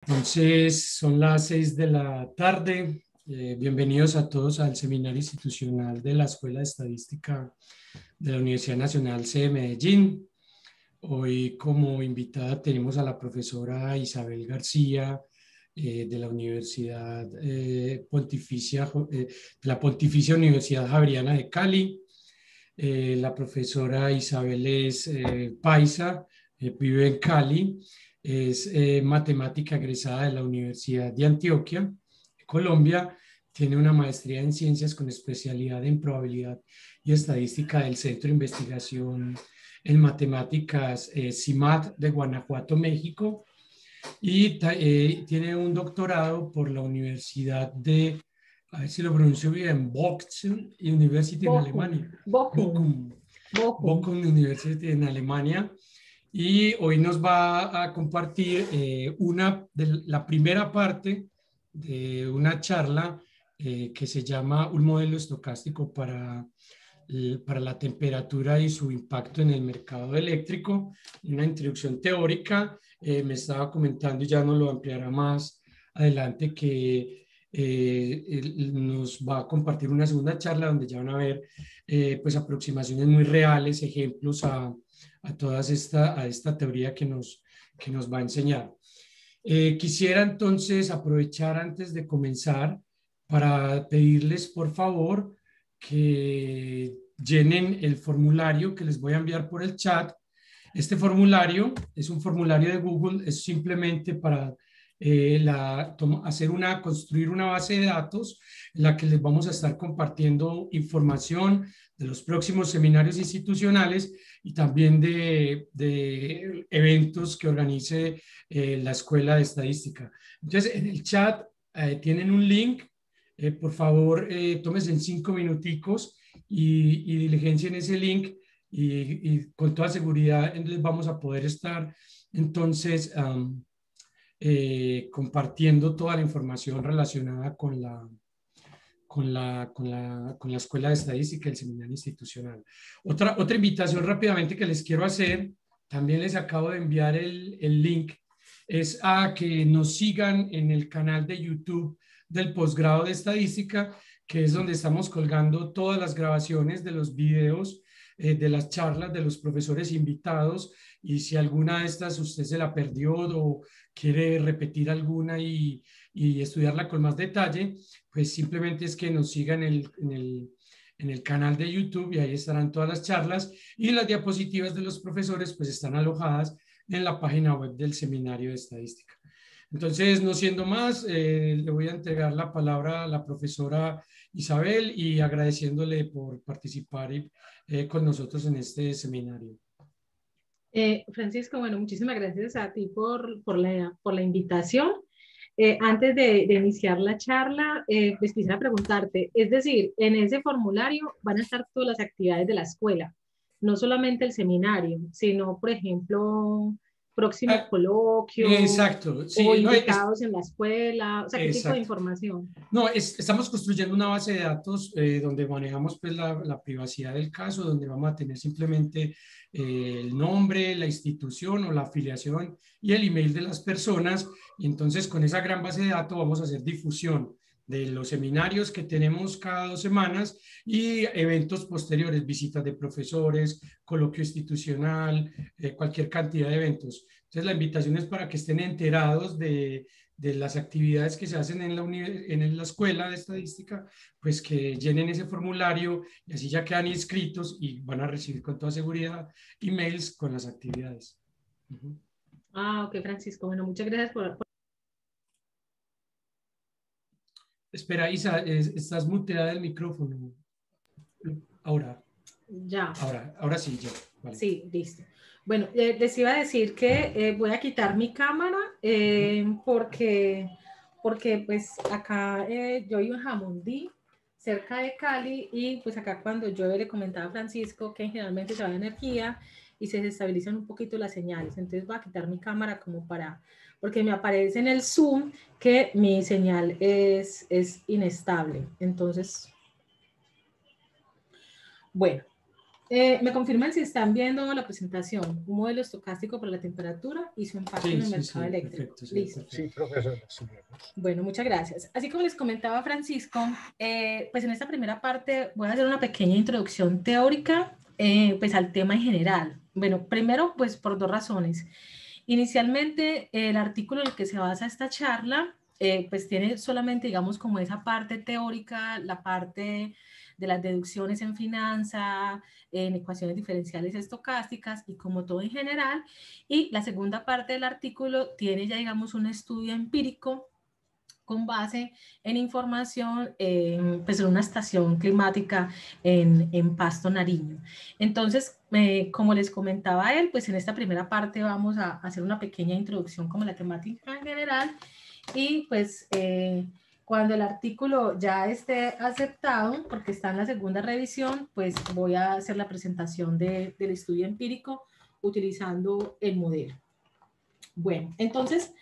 Entonces, son las 6 de la tarde. Bienvenidos a todos al seminario institucional de la Escuela de Estadística de la Universidad Nacional C de Medellín. Hoy como invitada tenemos a la profesora Isabel García de la Universidad de la Pontificia Universidad Javeriana de Cali. La profesora Isabel es paisa, vive en Cali, es matemática egresada de la Universidad de Antioquia, Colombia. Tiene una maestría en ciencias con especialidad en probabilidad y estadística del Centro de Investigación en Matemáticas CIMAT de Guanajuato, México. Y tiene un doctorado por la Universidad de, a ver si lo pronuncio bien, Bochum University en Bochum, Alemania. Bochum, Bochum, Bochum. Bochum University en Alemania. Y hoy nos va a compartir la primera parte de una charla que se llama Un modelo estocástico para la temperatura y su impacto en el mercado eléctrico, una introducción teórica. Me estaba comentando y ya nos lo ampliará más adelante que nos va a compartir una segunda charla donde ya van a ver pues aproximaciones muy reales, ejemplos a esta teoría que nos va a enseñar. Quisiera entonces aprovechar antes de comenzar para pedirles por favor que llenen el formulario que les voy a enviar por el chat. Este formulario es un formulario de Google, es simplemente para construir una base de datos en la que les vamos a estar compartiendo información de los próximos seminarios institucionales y también de eventos que organice la Escuela de Estadística. Entonces, en el chat tienen un link. Por favor, tómense en 5 minuticos y diligencien ese link y con toda seguridad les vamos a poder estar entonces compartiendo toda la información relacionada con la Escuela de Estadística y el Seminario Institucional. Otra invitación rápidamente que les quiero hacer, también les acabo de enviar el link, es a que nos sigan en el canal de YouTube del posgrado de Estadística, que es donde estamos colgando todas las grabaciones de los videos de las charlas de los profesores invitados, y si alguna de estas usted se la perdió o quiere repetir alguna y estudiarla con más detalle, pues simplemente es que nos sigan en el canal de YouTube y ahí estarán todas las charlas, y las diapositivas de los profesores pues están alojadas en la página web del Seminario de Estadística. Entonces, no siendo más, le voy a entregar la palabra a la profesora Isabel y agradeciéndole por participar con nosotros en este seminario. Francisco, bueno, muchísimas gracias a ti por la invitación. Antes de iniciar la charla, pues quisiera preguntarte, es decir, en ese formulario van a estar todas las actividades de la escuela, no solamente el seminario, sino, por ejemplo, próximo Ah, coloquio exacto, o sí, no, invitados en la escuela, o sea, ¿qué tipo de exacto. información? No, estamos construyendo una base de datos donde manejamos pues la privacidad del caso, donde vamos a tener simplemente el nombre, la institución o la afiliación y el email de las personas. Y entonces con esa gran base de datos vamos a hacer difusión de los seminarios que tenemos cada 2 semanas y eventos posteriores, visitas de profesores, coloquio institucional, cualquier cantidad de eventos. Entonces la invitación es para que estén enterados de las actividades que se hacen en la escuela de estadística, pues que llenen ese formulario y así ya quedan inscritos y van a recibir con toda seguridad emails con las actividades. Uh -huh. Ah, ok, Francisco, bueno, muchas gracias Espera, Isa, estás muteada del micrófono. Ahora, ya. ahora sí, ya. Vale. Sí, listo. Bueno, les iba a decir que voy a quitar mi cámara Uh -huh. porque pues acá yo vivo en Jamundí, cerca de Cali, y pues acá cuando llueve le comentaba a Francisco que generalmente se va la energía y se desestabilizan un poquito las señales. Entonces voy a quitar mi cámara porque me aparece en el Zoom que mi señal es inestable. Entonces, bueno. Me confirman si están viendo la presentación, un modelo estocástico para la temperatura y su impacto en el mercado eléctrico. Perfecto, Listo. perfecto. Sí, profesora. Sí. Bueno, muchas gracias. Así como les comentaba Francisco, pues en esta primera parte voy a hacer una pequeña introducción teórica pues al tema en general. Bueno, primero pues por dos razones. Inicialmente el artículo en el que se basa esta charla pues tiene solamente digamos como esa parte teórica, la parte de las deducciones en finanza, en ecuaciones diferenciales estocásticas y como todo en general. Y la segunda parte del artículo tiene ya digamos un estudio empírico con base en información pues en una estación climática en Pasto, Nariño. Entonces, como les comentaba él, pues en esta primera parte vamos a hacer una pequeña introducción como la temática en general y pues cuando el artículo ya esté aceptado, porque está en la segunda revisión, pues voy a hacer la presentación del estudio empírico utilizando el modelo. Bueno, entonces,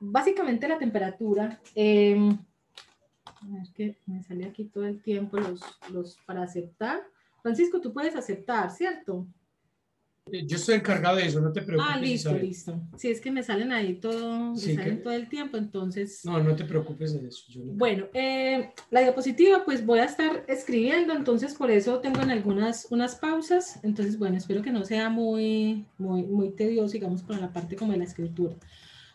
básicamente la temperatura, a ver que me sale aquí todo el tiempo los para aceptar. Francisco, tú puedes aceptar, ¿cierto? Yo estoy encargado de eso, no te preocupes. Ah, listo, Isabel. listo. Si es que me salen ahí todo, Sí, me salen todo el tiempo, entonces... No, no te preocupes de eso. Yo no... Bueno, la diapositiva pues voy a estar escribiendo, entonces por eso tengo en unas pausas. Entonces, bueno, espero que no sea muy tedioso, digamos, para la parte como de la escritura.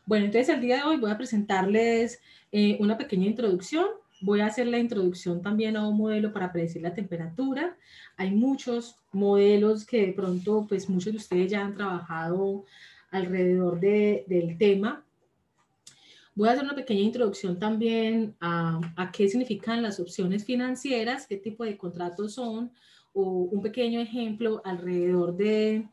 Bueno, entonces el día de hoy voy a presentarles una pequeña introducción. Voy a hacer la introducción también a un modelo para predecir la temperatura. Hay muchos modelos que de pronto, pues muchos de ustedes ya han trabajado alrededor del tema. Voy a hacer una pequeña introducción también a qué significan las opciones financieras, qué tipo de contratos son, o un pequeño ejemplo alrededor de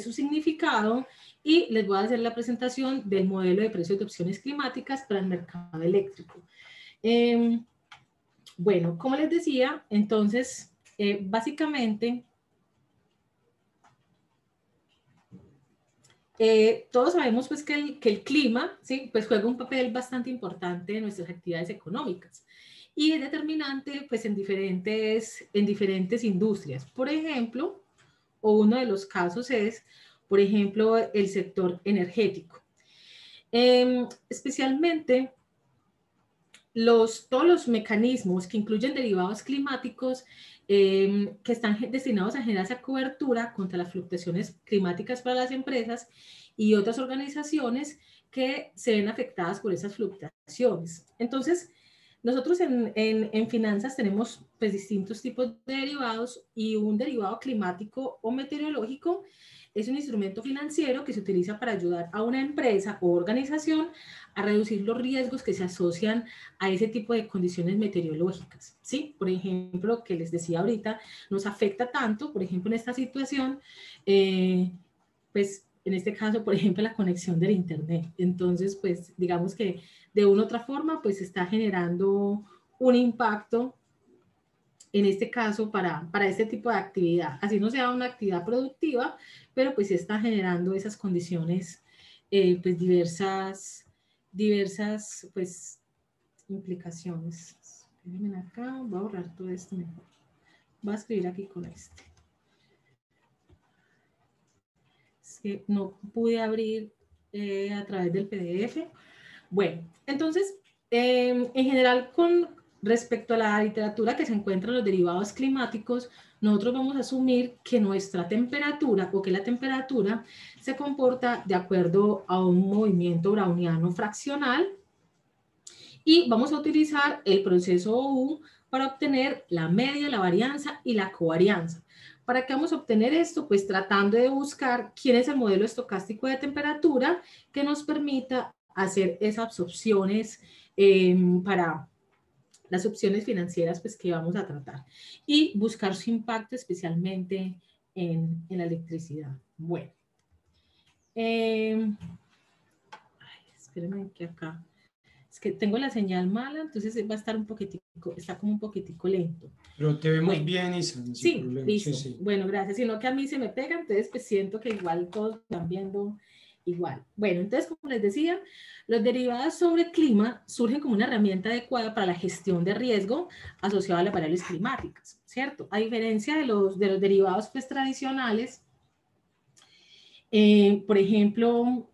su significado, y les voy a hacer la presentación del modelo de precios de opciones climáticas para el mercado eléctrico. Bueno, como les decía, entonces, básicamente, todos sabemos pues que el clima, ¿sí? Pues juega un papel bastante importante en nuestras actividades económicas y es determinante pues en diferentes industrias. Por ejemplo, o uno de los casos es, por ejemplo, el sector energético. Especialmente todos los mecanismos que incluyen derivados climáticos que están destinados a generar esa cobertura contra las fluctuaciones climáticas para las empresas y otras organizaciones que se ven afectadas por esas fluctuaciones. Entonces, nosotros en finanzas tenemos pues, distintos tipos de derivados y un derivado climático o meteorológico es un instrumento financiero que se utiliza para ayudar a una empresa o organización a reducir los riesgos que se asocian a ese tipo de condiciones meteorológicas, ¿sí? Por ejemplo, que les decía ahorita, nos afecta tanto, por ejemplo, en esta situación, pues en este caso, por ejemplo, la conexión del internet. Entonces, pues digamos que de una u otra forma, pues está generando un impacto en este caso para este tipo de actividad. Así no sea una actividad productiva, pero pues está generando esas condiciones, pues diversas pues implicaciones. Déjenme acá, voy a borrar todo esto mejor. Voy a escribir aquí con este. Es que no pude abrir a través del PDF. Bueno, entonces, en general, con respecto a la literatura que se encuentra en los derivados climáticos, nosotros vamos a asumir que nuestra temperatura o que la temperatura se comporta de acuerdo a un movimiento browniano fraccional y vamos a utilizar el proceso OU para obtener la media, la varianza y la covarianza. ¿Para qué vamos a obtener esto? Pues tratando de buscar quién es el modelo estocástico de temperatura que nos permita hacer esas opciones para las opciones financieras pues, que vamos a tratar y buscar su impacto especialmente en la electricidad. Bueno, espérenme que acá, es que tengo la señal mala, entonces va a estar un poquitico, está como un poquitico lento. Pero te vemos bien, Isa, sin Sí, problema. listo. Sí, sí. Bueno, gracias. Sino que a mí se me pega, entonces pues siento que igual todos están viendo igual. Bueno, entonces, como les decía, los derivados sobre clima surgen como una herramienta adecuada para la gestión de riesgo asociado a las variables climáticas, ¿cierto? A diferencia de los derivados pues, tradicionales, por ejemplo,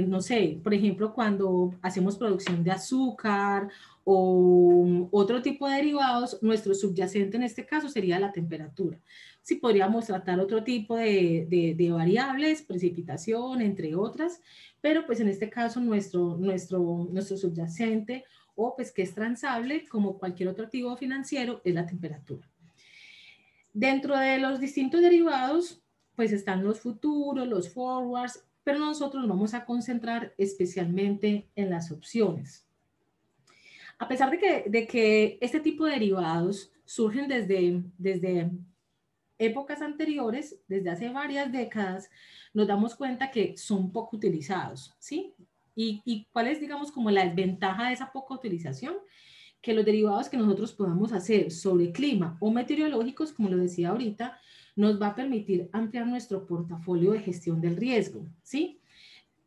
no sé, por ejemplo, cuando hacemos producción de azúcar o otro tipo de derivados, nuestro subyacente en este caso sería la temperatura. Sí, podríamos tratar otro tipo de variables, precipitación, entre otras, pero pues en este caso nuestro subyacente o pues que es transable como cualquier otro activo financiero es la temperatura. Dentro de los distintos derivados, pues están los futuros, los forwards, pero nosotros nos vamos a concentrar especialmente en las opciones. A pesar de que este tipo de derivados surgen desde épocas anteriores, desde hace varias décadas, nos damos cuenta que son poco utilizados, ¿sí? ¿Y cuál es, digamos, como la desventaja de esa poca utilización? Que los derivados que nosotros podamos hacer sobre clima o meteorológicos, como lo decía ahorita, nos va a permitir ampliar nuestro portafolio de gestión del riesgo, ¿sí?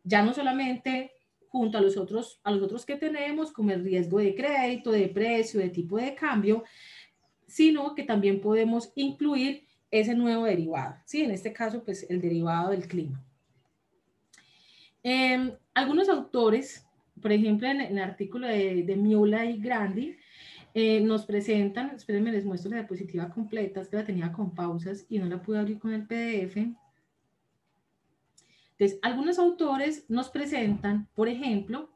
Ya no solamente junto a los otros que tenemos, como el riesgo de crédito, de precio, de tipo de cambio, sino que también podemos incluir ese nuevo derivado, ¿sí? En este caso, pues el derivado del clima. Algunos autores, por ejemplo, en el artículo de Miula y Grandi, nos presentan, espérenme, les muestro la diapositiva completa, es que la tenía con pausas y no la pude abrir con el PDF. Entonces, algunos autores nos presentan, por ejemplo,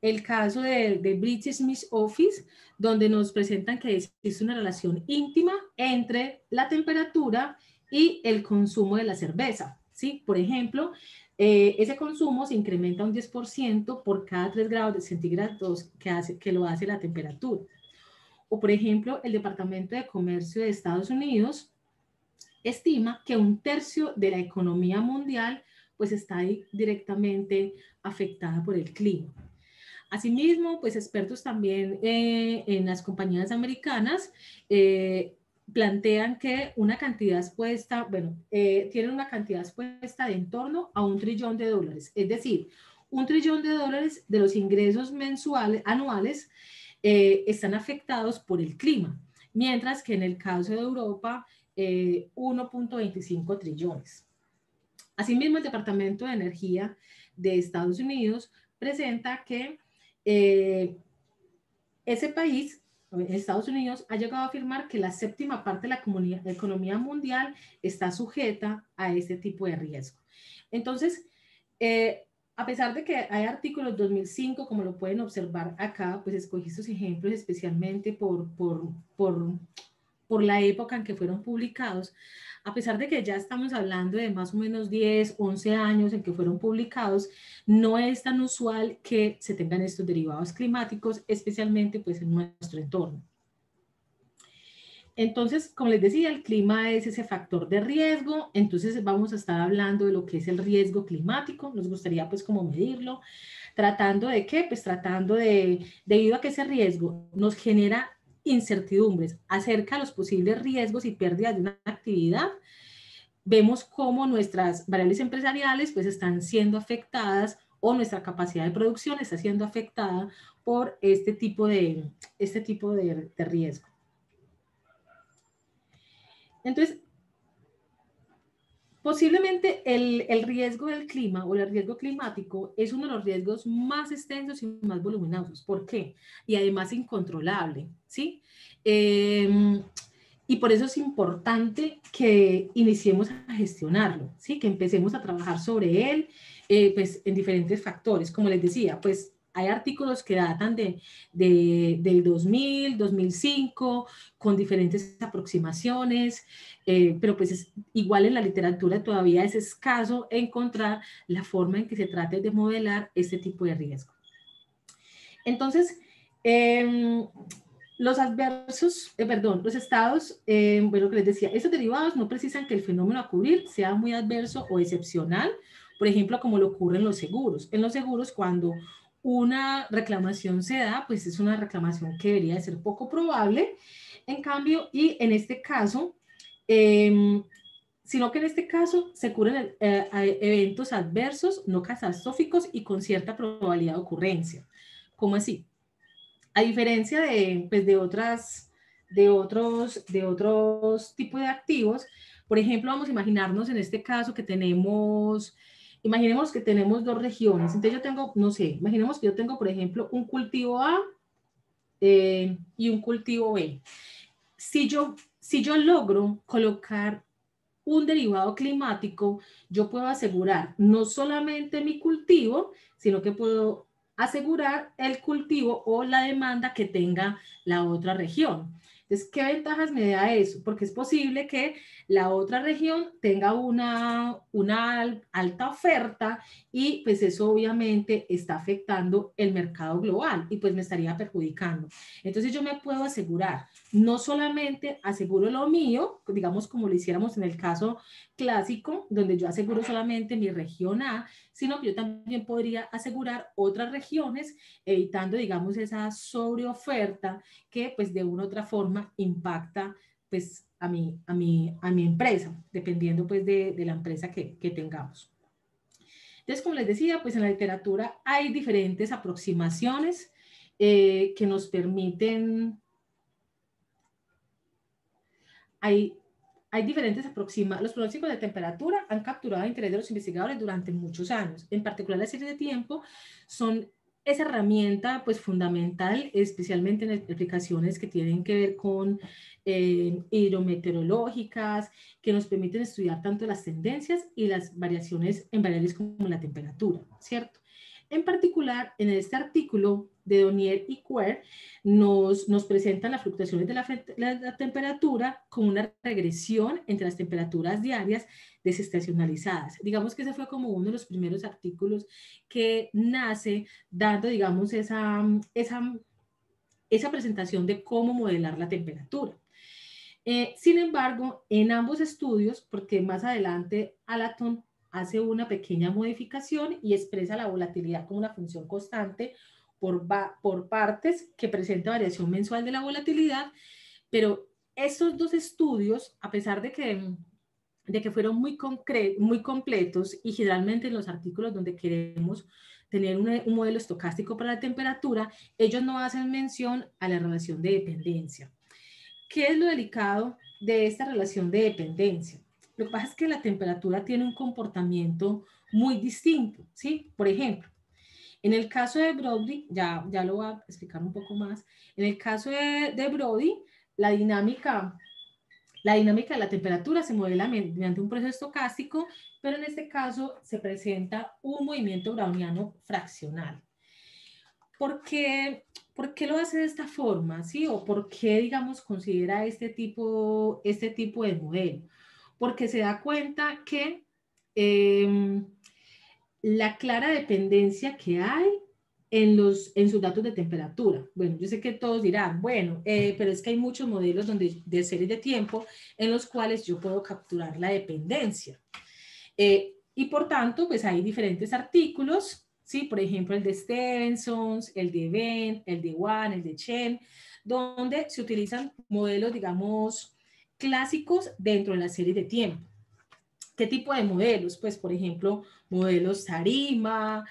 el caso de British Smith Office, donde nos presentan que existe una relación íntima entre la temperatura y el consumo de la cerveza, ¿sí? Por ejemplo, ese consumo se incrementa un 10% por cada 3 grados de centígrados que lo hace la temperatura. O, por ejemplo, el Departamento de Comercio de Estados Unidos estima que un tercio de la economía mundial pues está directamente afectada por el clima. Asimismo, pues expertos también en las compañías americanas plantean que una cantidad expuesta, bueno, tienen una cantidad expuesta de en torno a $1 trillón. Es decir, $1 trillón de los ingresos anuales están afectados por el clima, mientras que en el caso de Europa, 1.25 trillones. Asimismo, el Departamento de Energía de Estados Unidos presenta que ese país, Estados Unidos, ha llegado a afirmar que la séptima parte de la economía mundial está sujeta a este tipo de riesgo. Entonces, a pesar de que hay artículos 2005, como lo pueden observar acá, pues escogí estos ejemplos especialmente por la época en que fueron publicados, a pesar de que ya estamos hablando de más o menos 10, 11 años en que fueron publicados, no es tan usual que se tengan estos derivados climáticos, especialmente pues en nuestro entorno. Entonces, como les decía, el clima es ese factor de riesgo, entonces vamos a estar hablando de lo que es el riesgo climático, nos gustaría pues como medirlo, tratando de qué, pues tratando debido a que ese riesgo nos genera incertidumbres acerca de los posibles riesgos y pérdidas de una actividad, vemos cómo nuestras variables empresariales pues están siendo afectadas o nuestra capacidad de producción está siendo afectada por este tipo de riesgo. Entonces, posiblemente el riesgo del clima o el riesgo climático es uno de los riesgos más extensos y más voluminosos. ¿Por qué? Y además incontrolable, ¿sí? Y por eso es importante que iniciemos a gestionarlo, ¿sí? Que empecemos a trabajar sobre él, pues en diferentes factores. Como les decía, pues hay artículos que datan del 2000, 2005, con diferentes aproximaciones, pero pues es, igual en la literatura todavía es escaso encontrar la forma en que se trate de modelar este tipo de riesgo. Entonces, los estados, bueno, que les decía, estos derivados no precisan que el fenómeno a cubrir sea muy adverso o excepcional, por ejemplo, como lo ocurre en los seguros. En los seguros, cuando una reclamación se da, pues es una reclamación que debería de ser poco probable. En cambio, y en este caso, sino que en este caso se cubren eventos adversos no catastróficos y con cierta probabilidad de ocurrencia. ¿Cómo así? A diferencia de, pues, de otros tipos de activos, por ejemplo, vamos a imaginarnos en este caso que tenemos, imaginemos que tenemos dos regiones. Entonces yo tengo, no sé, imaginemos que yo tengo, por ejemplo, un cultivo A y un cultivo B. Si yo logro colocar un derivado climático, yo puedo asegurar no solamente mi cultivo, sino que puedo asegurar el cultivo o la demanda que tenga la otra región. Entonces, ¿qué ventajas me da eso? Porque es posible que la otra región tenga una alta oferta y pues eso obviamente está afectando el mercado global y pues me estaría perjudicando. Entonces yo me puedo asegurar, no solamente aseguro lo mío, digamos como lo hiciéramos en el caso clásico, donde yo aseguro solamente mi región A, sino que yo también podría asegurar otras regiones, evitando, digamos, esa sobreoferta que pues de una u otra forma impacta pues a mi empresa, dependiendo pues de la empresa que tengamos. Entonces, como les decía, pues en la literatura hay diferentes aproximaciones que nos permiten, hay diferentes aproximaciones. Los pronósticos de temperatura han capturado el interés de los investigadores durante muchos años. En particular, las series de tiempo son esa herramienta pues fundamental, especialmente en aplicaciones que tienen que ver con hidrometeorológicas, que nos permiten estudiar tanto las tendencias y las variaciones en variables como la temperatura, ¿cierto? En particular, en este artículo de Donier y Quer, nos presentan las fluctuaciones de la temperatura con una regresión entre las temperaturas diarias desestacionalizadas. Digamos que ese fue como uno de los primeros artículos que nace dando, digamos, esa presentación de cómo modelar la temperatura. Sin embargo, en ambos estudios, porque más adelante Alaton hace una pequeña modificación y expresa la volatilidad como una función constante por partes que presenta variación mensual de la volatilidad, pero estos dos estudios, a pesar de que fueron muy completos y generalmente en los artículos donde queremos tener un modelo estocástico para la temperatura, ellos no hacen mención a la relación de dependencia. ¿Qué es lo delicado de esta relación de dependencia? Lo que pasa es que la temperatura tiene un comportamiento muy distinto, ¿sí? Por ejemplo, en el caso de Brody, ya lo voy a explicar un poco más, en el caso de Brody, la dinámica de la temperatura se modela mediante un proceso estocástico, pero en este caso se presenta un movimiento browniano fraccional. ¿Por qué lo hace de esta forma? ¿Sí? ¿O por qué, digamos, considera este tipo de modelo? Porque se da cuenta que la clara dependencia que hay en sus datos de temperatura. Bueno, yo sé que todos dirán, bueno, pero es que hay muchos modelos de series de tiempo en los cuales yo puedo capturar la dependencia. Y por tanto, pues hay diferentes artículos, ¿sí? Por ejemplo, el de Stevenson, el de Venn, el de Wan, el de Chen, donde se utilizan modelos, digamos, clásicos dentro de la serie de tiempo. ¿Qué tipo de modelos? Pues, por ejemplo, modelos Sarima,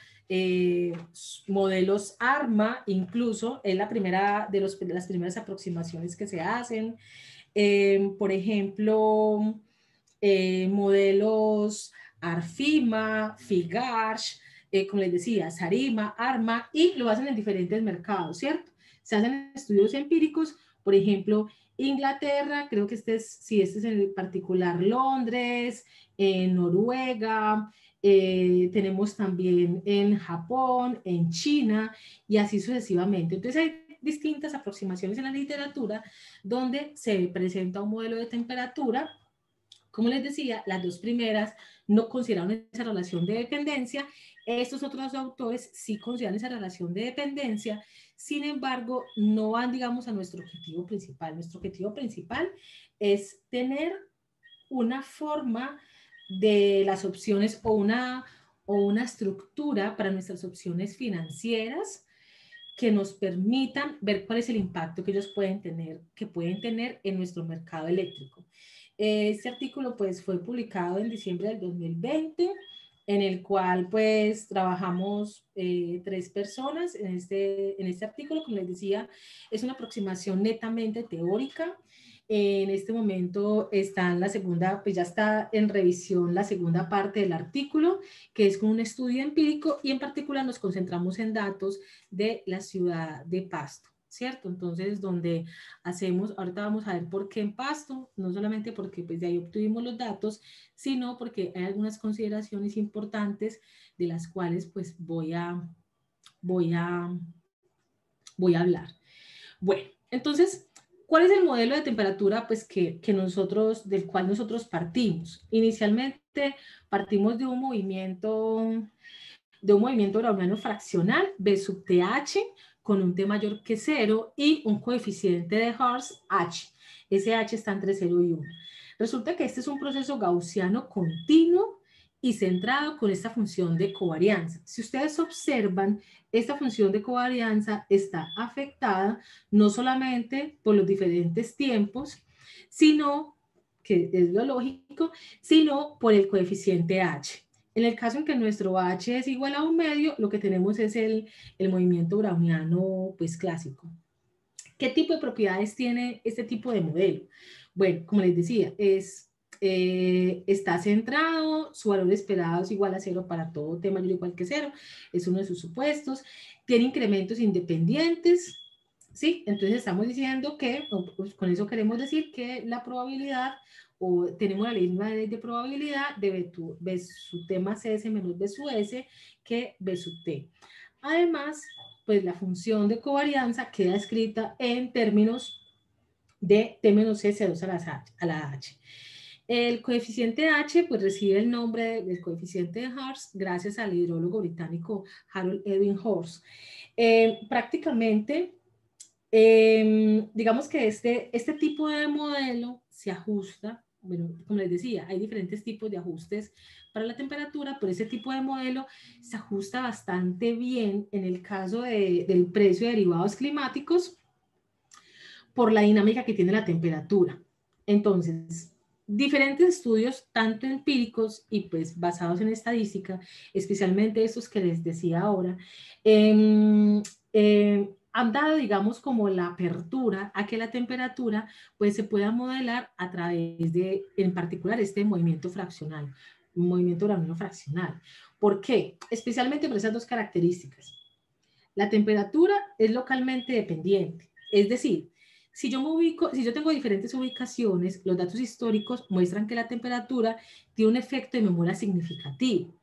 modelos ARMA, incluso es la primera de las primeras aproximaciones que se hacen. Por ejemplo, modelos ARFIMA, FIGARSH, como les decía, Sarima, ARMA, y lo hacen en diferentes mercados, ¿cierto? Se hacen estudios empíricos, por ejemplo, Inglaterra, creo que este es en particular Londres, en Noruega, tenemos también en Japón, en China, y así sucesivamente. Entonces hay distintas aproximaciones en la literatura donde se presenta un modelo de temperatura. Como les decía, las dos primeras no consideraron esa relación de dependencia. Estos otros autores sí consideran esa relación de dependencia. Sin embargo, no van, digamos, a nuestro objetivo principal. Nuestro objetivo principal es tener una forma de las opciones o una estructura para nuestras opciones financieras que nos permitan ver cuál es el impacto que ellos pueden tener en nuestro mercado eléctrico. Este artículo pues fue publicado en diciembre del 2020, en el cual pues trabajamos 3 personas en este artículo. Como les decía, es una aproximación netamente teórica. En este momento está en la segunda, pues ya está en revisión la segunda parte del artículo, que es con un estudio empírico, y en particular nos concentramos en datos de la ciudad de Pasto, ¿cierto? Entonces, donde hacemos, ahorita vamos a ver por qué en Pasto, no solamente porque pues de ahí obtuvimos los datos, sino porque hay algunas consideraciones importantes de las cuales pues voy a, voy a hablar. Bueno, entonces, ¿cuál es el modelo de temperatura pues, del cual nosotros partimos? Inicialmente partimos de un movimiento browniano fraccional, B sub TH, con un T mayor que 0 y un coeficiente de Hertz H. Ese H está entre 0 y 1. Resulta que este es un proceso gaussiano continuo y centrado con esta función de covarianza. Si ustedes observan, esta función de covarianza está afectada no solamente por los diferentes tiempos, sino, que es lo lógico, sino por el coeficiente H. En el caso en que nuestro H es igual a 1/2, lo que tenemos es el movimiento browniano pues, clásico. ¿Qué tipo de propiedades tiene este tipo de modelo? Bueno, como les decía, está centrado, su valor esperado es igual a 0 para todo T mayor o igual que 0, es uno de sus supuestos, tiene incrementos independientes, ¿sí? Entonces estamos diciendo que, pues, con eso queremos decir que la probabilidad, o tenemos la misma ley de probabilidad de B sub T más S menos B sub S que B sub T. Además, pues la función de covarianza queda escrita en términos de T menos S 2 a la H. El coeficiente H pues recibe el nombre del coeficiente de Hertz gracias al hidrólogo británico Harold Edwin Hertz. Prácticamente, digamos que este tipo de modelo se ajusta, bueno, como les decía, hay diferentes tipos de ajustes para la temperatura, pero ese tipo de modelo se ajusta bastante bien en el caso del precio de derivados climáticos por la dinámica que tiene la temperatura. Entonces, diferentes estudios, tanto empíricos y pues basados en estadística, especialmente estos que les decía ahora, han dado, digamos, como la apertura a que la temperatura pues se pueda modelar a través de, en particular, este movimiento fraccional, un movimiento browniano fraccional. ¿Por qué? Especialmente por esas 2 características. La temperatura es localmente dependiente, es decir, si yo tengo diferentes ubicaciones, los datos históricos muestran que la temperatura tiene un efecto de memoria significativo.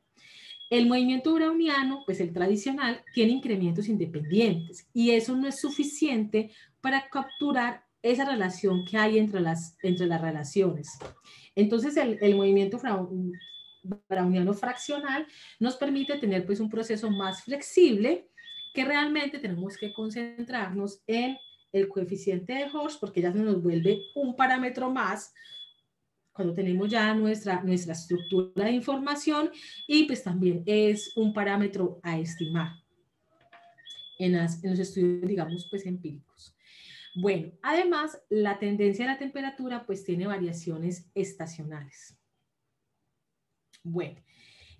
El movimiento browniano, pues el tradicional, tiene incrementos independientes y eso no es suficiente para capturar esa relación que hay entre las relaciones. Entonces, el movimiento browniano fraccional nos permite tener pues un proceso más flexible, que realmente tenemos que concentrarnos en el coeficiente de Hertz, porque ya se nos vuelve un parámetro más cuando tenemos ya nuestra estructura de información, y pues también es un parámetro a estimar en los estudios, digamos, pues empíricos. Bueno, además, la tendencia de la temperatura pues tiene variaciones estacionales. Bueno,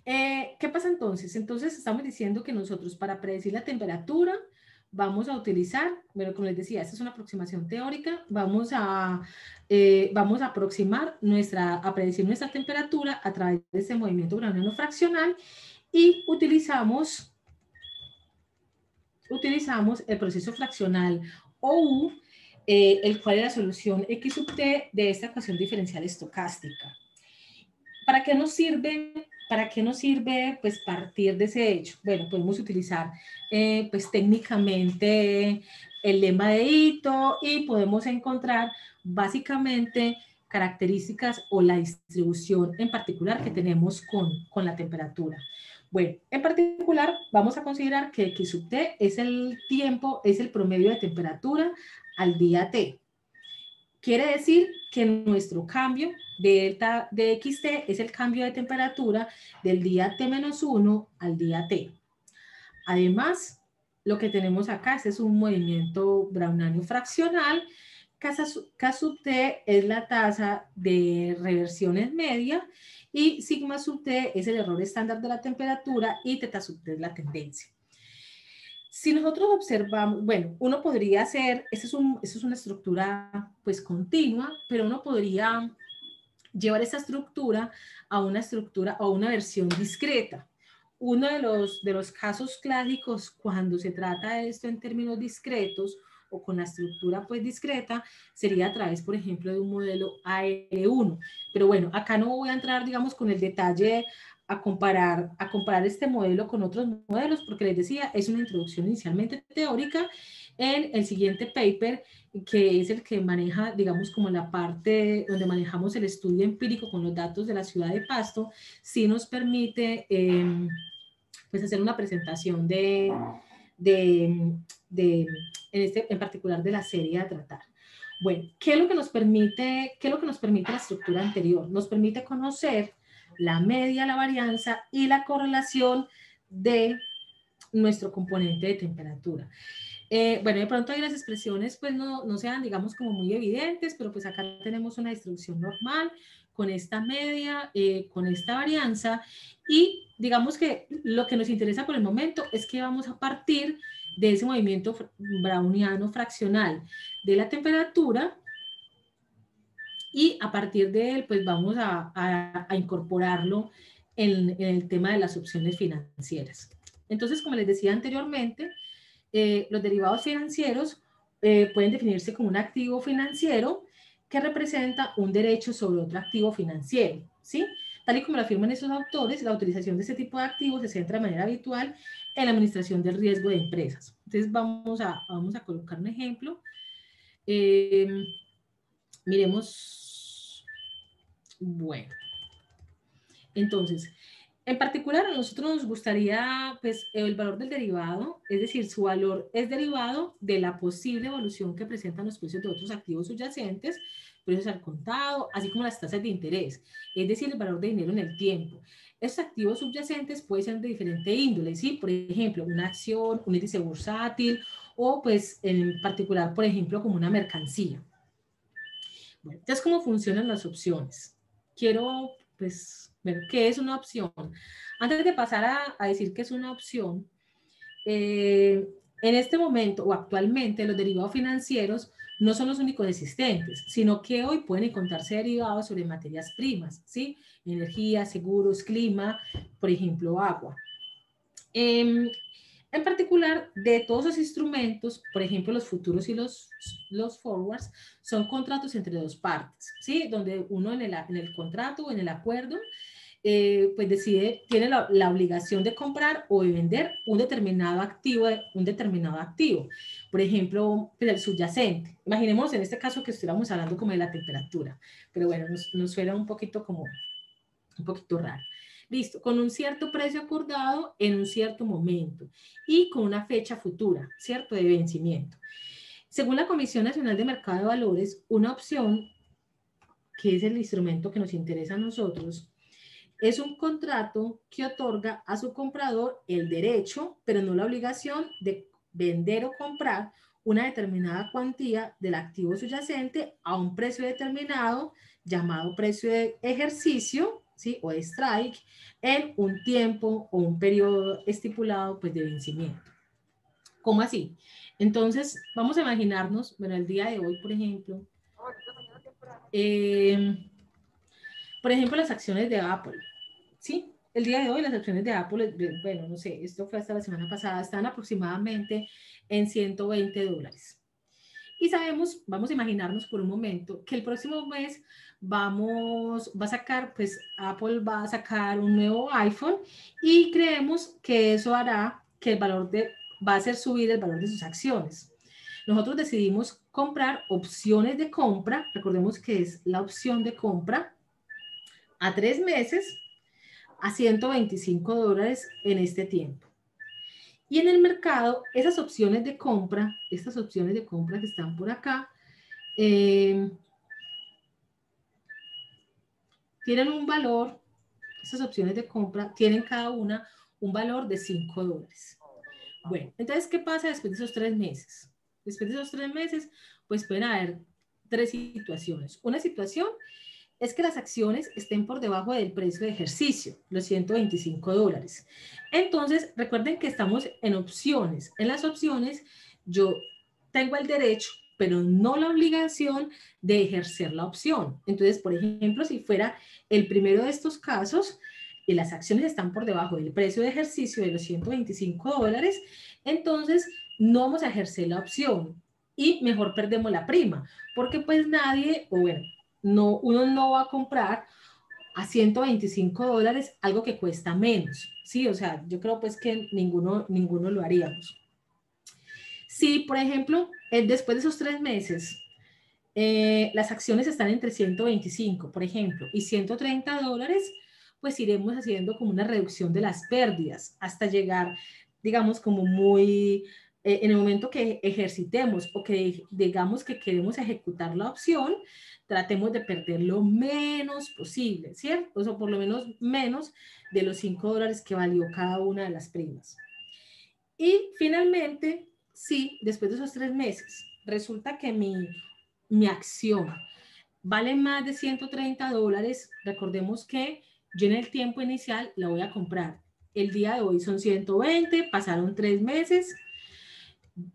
¿qué pasa entonces? Entonces estamos diciendo que nosotros para predecir la temperatura vamos a utilizar, bueno, como les decía, esta es una aproximación teórica, vamos a aproximar a predecir nuestra temperatura a través de este movimiento browniano fraccional, y utilizamos el proceso fraccional OU, el cual es la solución X sub T de esta ecuación diferencial estocástica. ¿Para qué nos sirve? ¿Para qué nos sirve pues partir de ese hecho? Bueno, podemos utilizar pues técnicamente el lema de Ito, y podemos encontrar básicamente características o la distribución en particular que tenemos con la temperatura. Bueno, en particular vamos a considerar que X sub T es el tiempo, es el promedio de temperatura al día T. Quiere decir que nuestro cambio delta de XT es el cambio de temperatura del día T-1 al día T. Además, lo que tenemos acá es un movimiento browniano fraccional K sub T es la tasa de reversiones media y sigma sub T es el error estándar de la temperatura y teta sub T es la tendencia. Si nosotros observamos, bueno, uno podría hacer, eso es una estructura pues continua, pero uno podría llevar esa estructura a una versión discreta. Uno de los casos clásicos cuando se trata de esto en términos discretos o con la estructura pues discreta sería a través, por ejemplo, de un modelo AR1. Pero bueno, acá no voy a entrar, digamos, con el detalle a comparar este modelo con otros modelos, porque les decía, es una introducción inicialmente teórica. En el siguiente paper, que es el que maneja, digamos, como la parte donde manejamos el estudio empírico con los datos de la ciudad de Pasto, sí nos permite pues hacer una presentación de, en particular de la serie a tratar. Bueno, ¿qué es lo que nos permite la estructura anterior? Nos permite conocer la media, la varianza y la correlación de nuestro componente de temperatura. Bueno, de pronto hay las expresiones pues no sean, digamos, como muy evidentes, pero pues acá tenemos una distribución normal con esta media, con esta varianza, y digamos que lo que nos interesa por el momento es que vamos a partir de ese movimiento browniano fraccional de la temperatura, y a partir de él pues vamos a incorporarlo en el tema de las opciones financieras. Entonces, como les decía anteriormente, los derivados financieros pueden definirse como un activo financiero que representa un derecho sobre otro activo financiero, ¿sí? Tal y como lo afirman esos autores, la utilización de este tipo de activos se centra de manera habitual en la administración del riesgo de empresas. Entonces vamos a colocar un ejemplo. Miremos, bueno, entonces, en particular, a nosotros nos gustaría, pues, el valor del derivado, es decir, su valor es derivado de la posible evolución que presentan los precios de otros activos subyacentes, precios al contado, así como las tasas de interés, es decir, el valor de dinero en el tiempo. Estos activos subyacentes pueden ser de diferente índole, ¿sí? Por ejemplo, una acción, un índice bursátil, o, pues, en particular, por ejemplo, como una mercancía. Bueno, entonces, ¿cómo funcionan las opciones? Quiero, pues, ver qué es una opción. Antes de pasar a decir qué es una opción, en este momento o actualmente los derivados financieros no son los únicos existentes, sino que hoy pueden encontrarse derivados sobre materias primas, ¿sí? Energía, seguros, clima, por ejemplo, agua. En particular, de todos los instrumentos, por ejemplo, los futuros y los forwards, son contratos entre dos partes, ¿sí? Donde uno en el contrato o en el acuerdo, pues tiene la obligación de comprar o de vender un determinado activo. Por ejemplo, pues el subyacente. Imaginemos en este caso que estuviéramos hablando como de la temperatura, pero bueno, nos suena un poquito raro. Listo, con un cierto precio acordado en un cierto momento y con una fecha futura, ¿cierto? De vencimiento. Según la Comisión Nacional de Mercado de Valores, una opción, que es el instrumento que nos interesa a nosotros, es un contrato que otorga a su comprador el derecho, pero no la obligación de vender o comprar una determinada cuantía del activo subyacente a un precio determinado, llamado precio de ejercicio, ¿sí? O strike, en un tiempo o un periodo estipulado pues, de vencimiento. ¿Cómo así? Entonces, vamos a imaginarnos, bueno, el día de hoy, por ejemplo, las acciones de Apple, ¿sí? El día de hoy las acciones de Apple, bueno, no sé, esto fue hasta la semana pasada, están aproximadamente en $120. Y sabemos, vamos a imaginarnos por un momento, que el próximo mes Apple va a sacar un nuevo iPhone y creemos que eso hará que va a hacer subir el valor de sus acciones. Nosotros decidimos comprar opciones de compra, recordemos que es la opción de compra, a 3 meses, a $125 en este tiempo. Y en el mercado, estas opciones de compra que están por acá, tienen un valor, estas opciones de compra tienen cada una un valor de $5. Bueno, entonces, ¿qué pasa después de esos 3 meses? Después de esos 3 meses, pues pueden haber tres situaciones. Una situación es que las acciones estén por debajo del precio de ejercicio, los $125. Entonces, recuerden que estamos en opciones. En las opciones, yo tengo el derecho, pero no la obligación de ejercer la opción. Entonces, por ejemplo, si fuera el primero de estos casos, y las acciones están por debajo del precio de ejercicio de los $125, entonces no vamos a ejercer la opción y mejor perdemos la prima, porque pues nadie, o bueno, no, uno no va a comprar a $125 algo que cuesta menos, ¿sí? O sea, yo creo pues que ninguno lo haríamos. Si, por ejemplo, después de esos 3 meses, las acciones están entre 125, por ejemplo, y $130, pues iremos haciendo como una reducción de las pérdidas hasta llegar, digamos, como muy, en el momento que ejercitemos o que digamos que queremos ejecutar la opción, tratemos de perder lo menos posible, ¿cierto? O sea, por lo menos de los $5 que valió cada una de las primas. Y finalmente, sí, después de esos 3 meses, resulta que mi acción vale más de $130, recordemos que yo en el tiempo inicial la voy a comprar. El día de hoy son 120, pasaron 3 meses,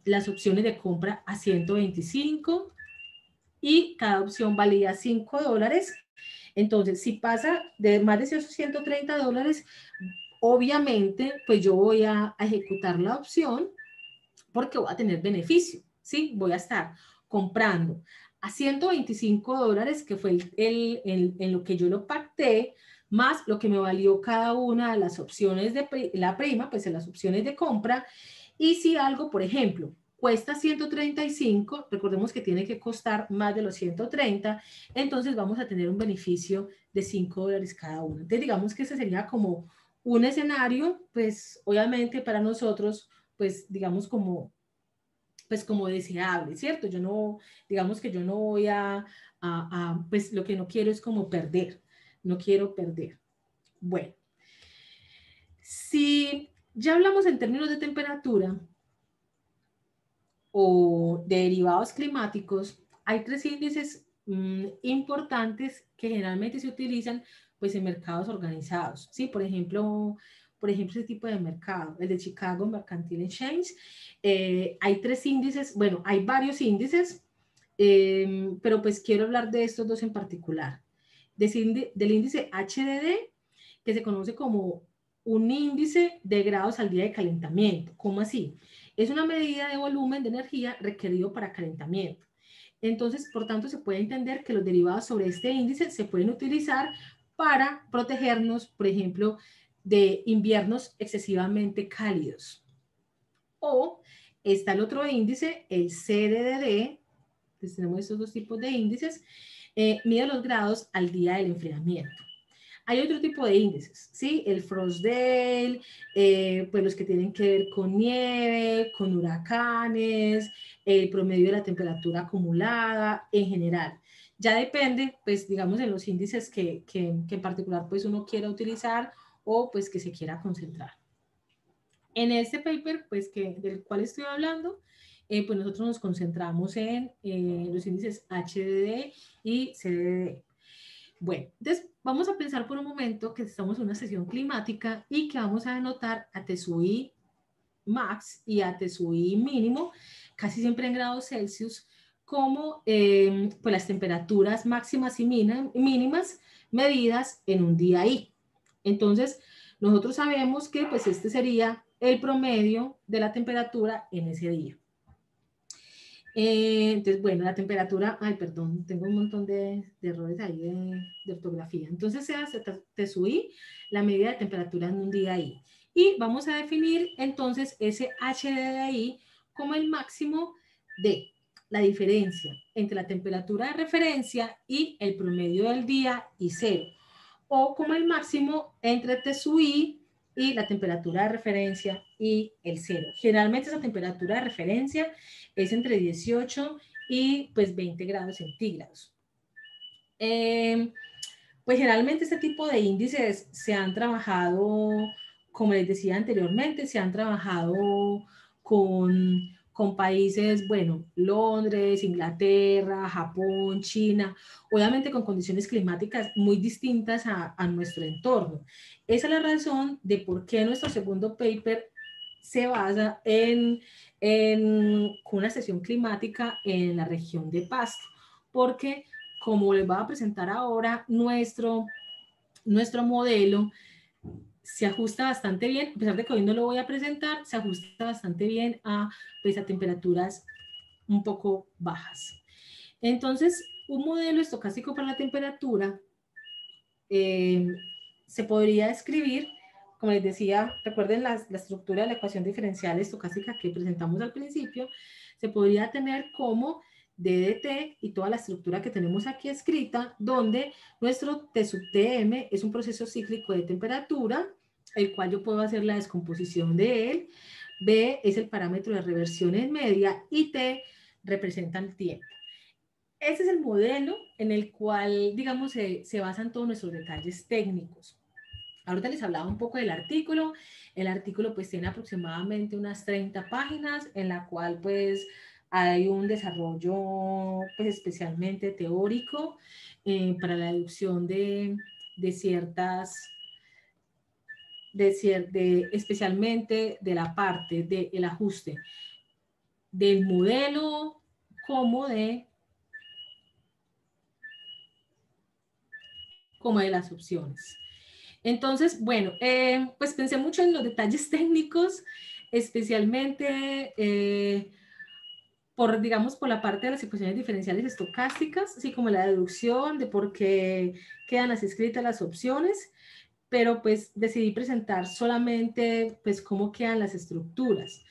las opciones de compra a 125 y cada opción valía $5. Entonces, si pasa de más de esos $130, obviamente, pues yo voy a ejecutar la opción porque voy a tener beneficio, ¿sí? Voy a estar comprando a $125, que fue en lo que yo lo pacté, más lo que me valió cada una de las opciones de la prima, pues en las opciones de compra. Y si algo, por ejemplo, cuesta 135, recordemos que tiene que costar más de los 130, entonces vamos a tener un beneficio de $5 cada uno. Entonces digamos que ese sería como un escenario, pues obviamente para nosotros, pues digamos como deseable, ¿cierto? Yo no, digamos que yo no voy pues lo que no quiero es como perder, no quiero perder. Bueno, si ya hablamos en términos de temperatura o de derivados climáticos, hay 3 índices importantes que generalmente se utilizan pues en mercados organizados, ¿sí? Por ejemplo, ese tipo de mercado, el de Chicago Mercantile Exchange, hay 3 índices, bueno, hay varios índices, pero pues quiero hablar de estos dos en particular. Del índice HDD, que se conoce como un índice de grados al día de calentamiento. ¿Cómo así? Es una medida de volumen de energía requerido para calentamiento. Entonces, por tanto, se puede entender que los derivados sobre este índice se pueden utilizar para protegernos, por ejemplo, de inviernos excesivamente cálidos. O está el otro índice, el CDD. Entonces tenemos estos dos tipos de índices, mide los grados al día del enfriamiento. Hay otro tipo de índices, ¿sí? El Frostdale, pues los que tienen que ver con nieve, con huracanes, el promedio de la temperatura acumulada en general. Ya depende, pues, digamos, de los índices que en particular, pues, uno quiera utilizar o, pues, que se quiera concentrar. En este paper, pues, del cual estoy hablando, pues nosotros nos concentramos en los índices HDD y CDD. Bueno, entonces vamos a pensar por un momento que estamos en una sesión climática y que vamos a anotar a TSUI max y a TSUI mínimo, casi siempre en grados Celsius, como pues las temperaturas máximas y mínimas medidas en un día I. Entonces, nosotros sabemos que pues este sería el promedio de la temperatura en ese día. Entonces, bueno, la temperatura, ay, perdón, tengo un montón de errores ahí de ortografía. Entonces, se hace TSUI, la medida de temperatura en un día I. Y vamos a definir entonces ese HDI como el máximo de la diferencia entre la temperatura de referencia y el promedio del día y cero, o como el máximo entre TSUI y la temperatura de referencia y el cero. Generalmente esa temperatura de referencia es entre 18 y pues 20 grados centígrados. Pues generalmente este tipo de índices se han trabajado, como les decía anteriormente, se han trabajado con con países, bueno, Londres, Inglaterra, Japón, China, obviamente con condiciones climáticas muy distintas a nuestro entorno. Esa es la razón de por qué nuestro segundo paper se basa con una sesión climática en la región de Pasto, porque como les voy a presentar ahora, nuestro modelo se ajusta bastante bien, a pesar de que hoy no lo voy a presentar, se ajusta bastante bien pues, a temperaturas un poco bajas. Entonces, un modelo estocástico para la temperatura se podría escribir, como les decía, recuerden la estructura de la ecuación diferencial estocástica que presentamos al principio, se podría tener como DDT y toda la estructura que tenemos aquí escrita, donde nuestro T sub Tm es un proceso cíclico de temperatura, el cual yo puedo hacer la descomposición de él. B es el parámetro de reversión en media y T representa el tiempo. Ese es el modelo en el cual, digamos, se basan todos nuestros detalles técnicos. Ahorita les hablaba un poco del artículo. El artículo pues tiene aproximadamente unas 30 páginas en la cual pues hay un desarrollo pues especialmente teórico para la deducción de ciertas, especialmente de la parte del ajuste del modelo como de las opciones. Entonces, bueno, pues pensé mucho en los detalles técnicos, especialmente digamos, por la parte de las ecuaciones diferenciales estocásticas, así como la deducción de por qué quedan así escritas las opciones, pero pues decidí presentar solamente pues cómo quedan las estructuras.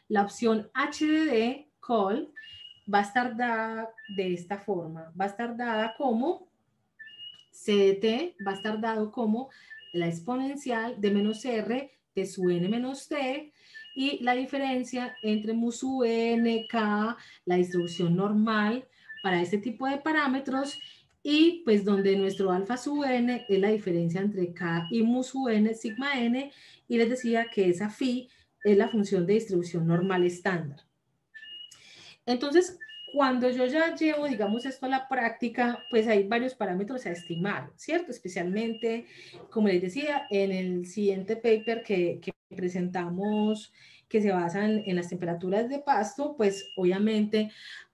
La opción HDD, call, va a estar dada de esta forma, va a estar dada como CDT, va a estar dado como la exponencial de menos R de su n menos t, y la diferencia entre mu sub n, k, la distribución normal para este tipo de parámetros, y pues donde nuestro alfa sub n es la diferencia entre k y mu sub n, sigma n, y les decía que esa phi es la función de distribución normal estándar. Entonces, cuando yo ya llevo, digamos, esto a la práctica, pues hay varios parámetros a estimar, ¿cierto? Especialmente, como les decía, en el siguiente paper que presentamos, que se basa en las temperaturas de Pasto, pues obviamente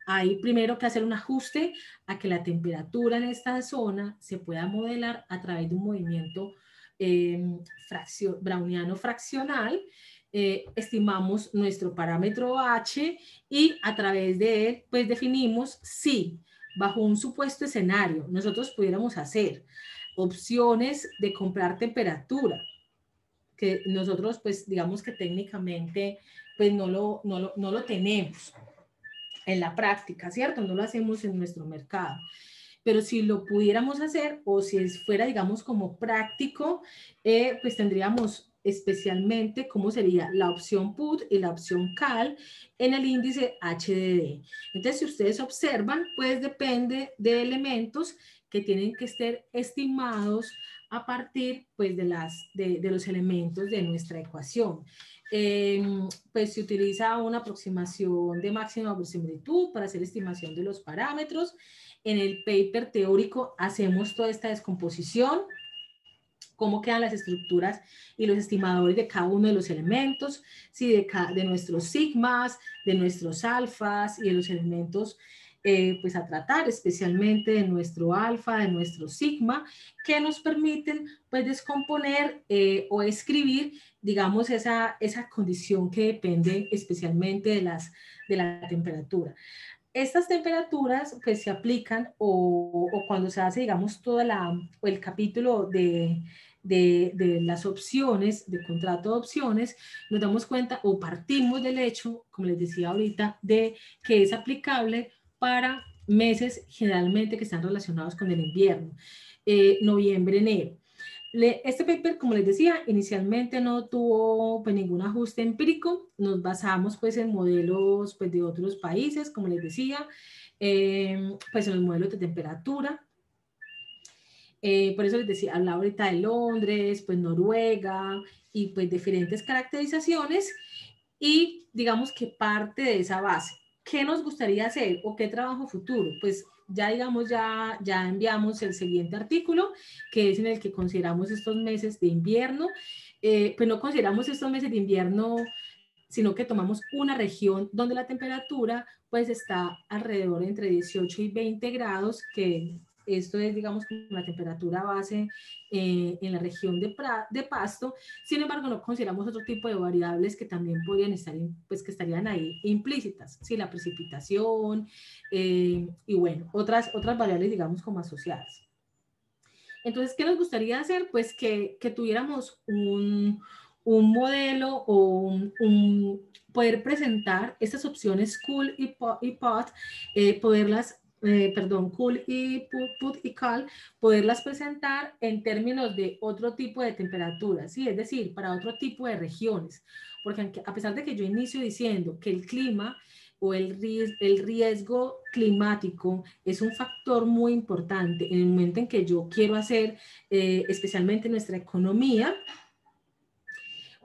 hay primero que hacer un ajuste a que la temperatura en esta zona se pueda modelar a través de un movimiento browniano fraccional. Estimamos nuestro parámetro H y a través de él pues definimos si bajo un supuesto escenario nosotros pudiéramos hacer opciones de comprar temperatura, que nosotros pues digamos que técnicamente pues no lo tenemos en la práctica, ¿cierto? No lo hacemos en nuestro mercado. Pero si lo pudiéramos hacer o si fuera, digamos, como práctico, pues tendríamos especialmente cómo sería la opción put y la opción cal en el índice HDD. Entonces, si ustedes observan, pues depende de elementos que tienen que ser estimados a partir pues, de los elementos de nuestra ecuación. Pues se utiliza una aproximación de máxima verosimilitud para hacer estimación de los parámetros. En el paper teórico hacemos toda esta descomposición, cómo quedan las estructuras y los estimadores de cada uno de los elementos, ¿sí? de nuestros sigmas, de nuestros alfas y de los elementos pues a tratar, especialmente de nuestro alfa, de nuestro sigma, que nos permiten pues descomponer o escribir, digamos, esa condición que depende especialmente de la temperatura. Estas temperaturas pues se aplican o cuando se hace, digamos, el capítulo de las opciones, de contrato de opciones, nos damos cuenta o partimos del hecho, como les decía ahorita, de que es aplicable para meses generalmente que están relacionados con el invierno, noviembre, enero. Este paper, como les decía, inicialmente no tuvo pues, ningún ajuste empírico. Nos basamos pues, en modelos pues, de otros países, como les decía, pues en los modelos de temperatura. Por eso les decía, hablaba ahorita de Londres, pues Noruega y pues diferentes caracterizaciones. y digamos que parte de esa base. ¿Qué nos gustaría hacer o qué trabajo futuro? Pues ya digamos, ya enviamos el siguiente artículo, que es en el que consideramos estos meses de invierno. Pues no consideramos estos meses de invierno, sino que tomamos una región donde la temperatura pues está alrededor entre 18 y 20 grados, que esto es, digamos, la temperatura base en la región de Pasto. Sin embargo, no consideramos otro tipo de variables que también podrían estar, pues que estarían ahí implícitas, ¿sí? La precipitación y bueno, otras variables, digamos, como asociadas. Entonces, ¿qué nos gustaría hacer? Pues que tuviéramos un modelo o poder presentar estas opciones cool y pot, poderlas, perdón, cool y put y cal, poderlas presentar en términos de otro tipo de temperaturas, ¿sí? Es decir, para otro tipo de regiones. Porque a pesar de que yo inicio diciendo que el clima o el riesgo climático es un factor muy importante en el momento en que yo quiero hacer, especialmente nuestra economía,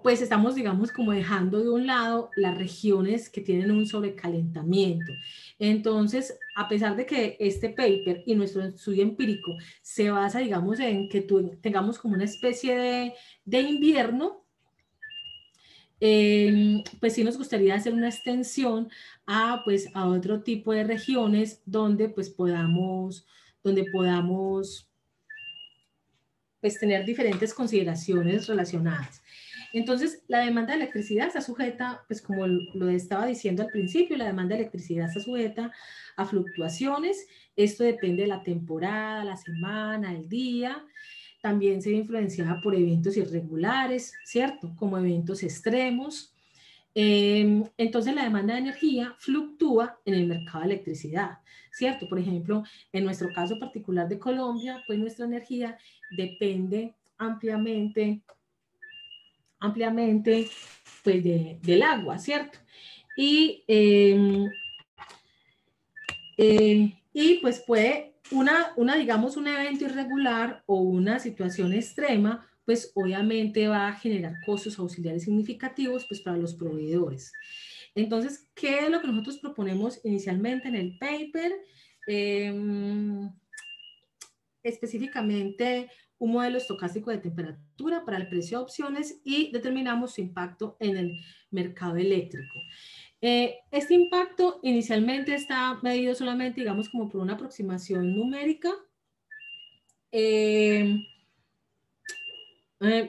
pues estamos, digamos, como dejando de un lado las regiones que tienen un sobrecalentamiento. Entonces, a pesar de que este paper y nuestro estudio empírico se basa, digamos, en que tengamos como una especie de invierno, pues sí nos gustaría hacer una extensión pues, a otro tipo de regiones donde pues podamos pues, tener diferentes consideraciones relacionadas. Entonces, la demanda de electricidad está sujeta, pues como lo estaba diciendo al principio, la demanda de electricidad está sujeta a fluctuaciones. Esto depende de la temporada, la semana, el día. También se ve influenciada por eventos irregulares, ¿cierto? Como eventos extremos. Entonces la demanda de energía fluctúa en el mercado de electricidad, ¿cierto? Por ejemplo, en nuestro caso particular de Colombia, pues nuestra energía depende ampliamente pues del agua, ¿cierto? Y, y pues puede digamos, un evento irregular o una situación extrema, pues obviamente va a generar costos auxiliares significativos pues para los proveedores. Entonces, ¿qué es lo que nosotros proponemos inicialmente en el paper? Específicamente un modelo estocástico de temperatura para el precio de opciones y determinamos su impacto en el mercado eléctrico. Este impacto inicialmente está medido solamente, digamos, como por una aproximación numérica,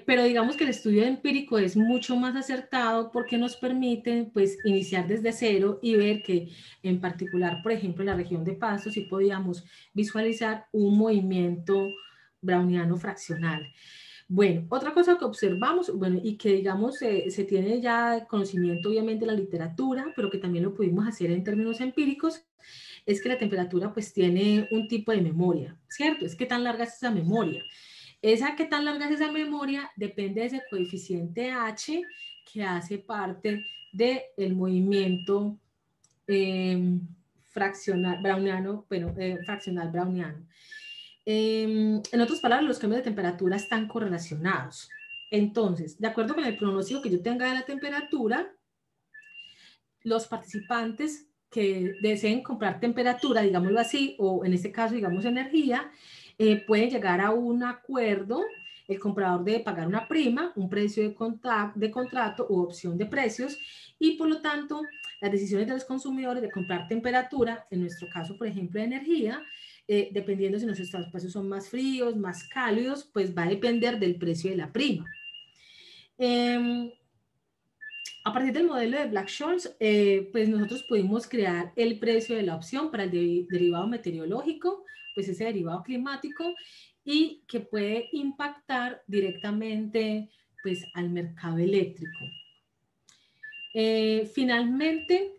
pero digamos que el estudio empírico es mucho más acertado porque nos permite pues iniciar desde cero y ver que en particular, por ejemplo, en la región de Pasto sí podíamos visualizar un movimiento browniano fraccional. Bueno, otra cosa que observamos, bueno, y que digamos se tiene ya conocimiento obviamente de la literatura, pero que también lo pudimos hacer en términos empíricos, es que la temperatura pues tiene un tipo de memoria, ¿cierto? Es que tan larga es esa memoria. Esa que tan larga es esa memoria depende de ese coeficiente H que hace parte del movimiento fraccional browniano, fraccional browniano. En otras palabras, los cambios de temperatura están correlacionados. Entonces, de acuerdo con el pronóstico que yo tenga de la temperatura, los participantes que deseen comprar temperatura, digámoslo así, o en este caso, digamos, energía, pueden llegar a un acuerdo. El comprador debe pagar una prima, un precio de contrato u opción de precios, y por lo tanto, las decisiones de los consumidores de comprar temperatura, en nuestro caso, por ejemplo, de energía, dependiendo si nuestros espacios son más fríos, más cálidos, pues va a depender del precio de la prima. A partir del modelo de Black-Scholes, pues nosotros pudimos crear el precio de la opción para el derivado meteorológico, pues ese derivado climático, y que puede impactar directamente pues al mercado eléctrico. Finalmente,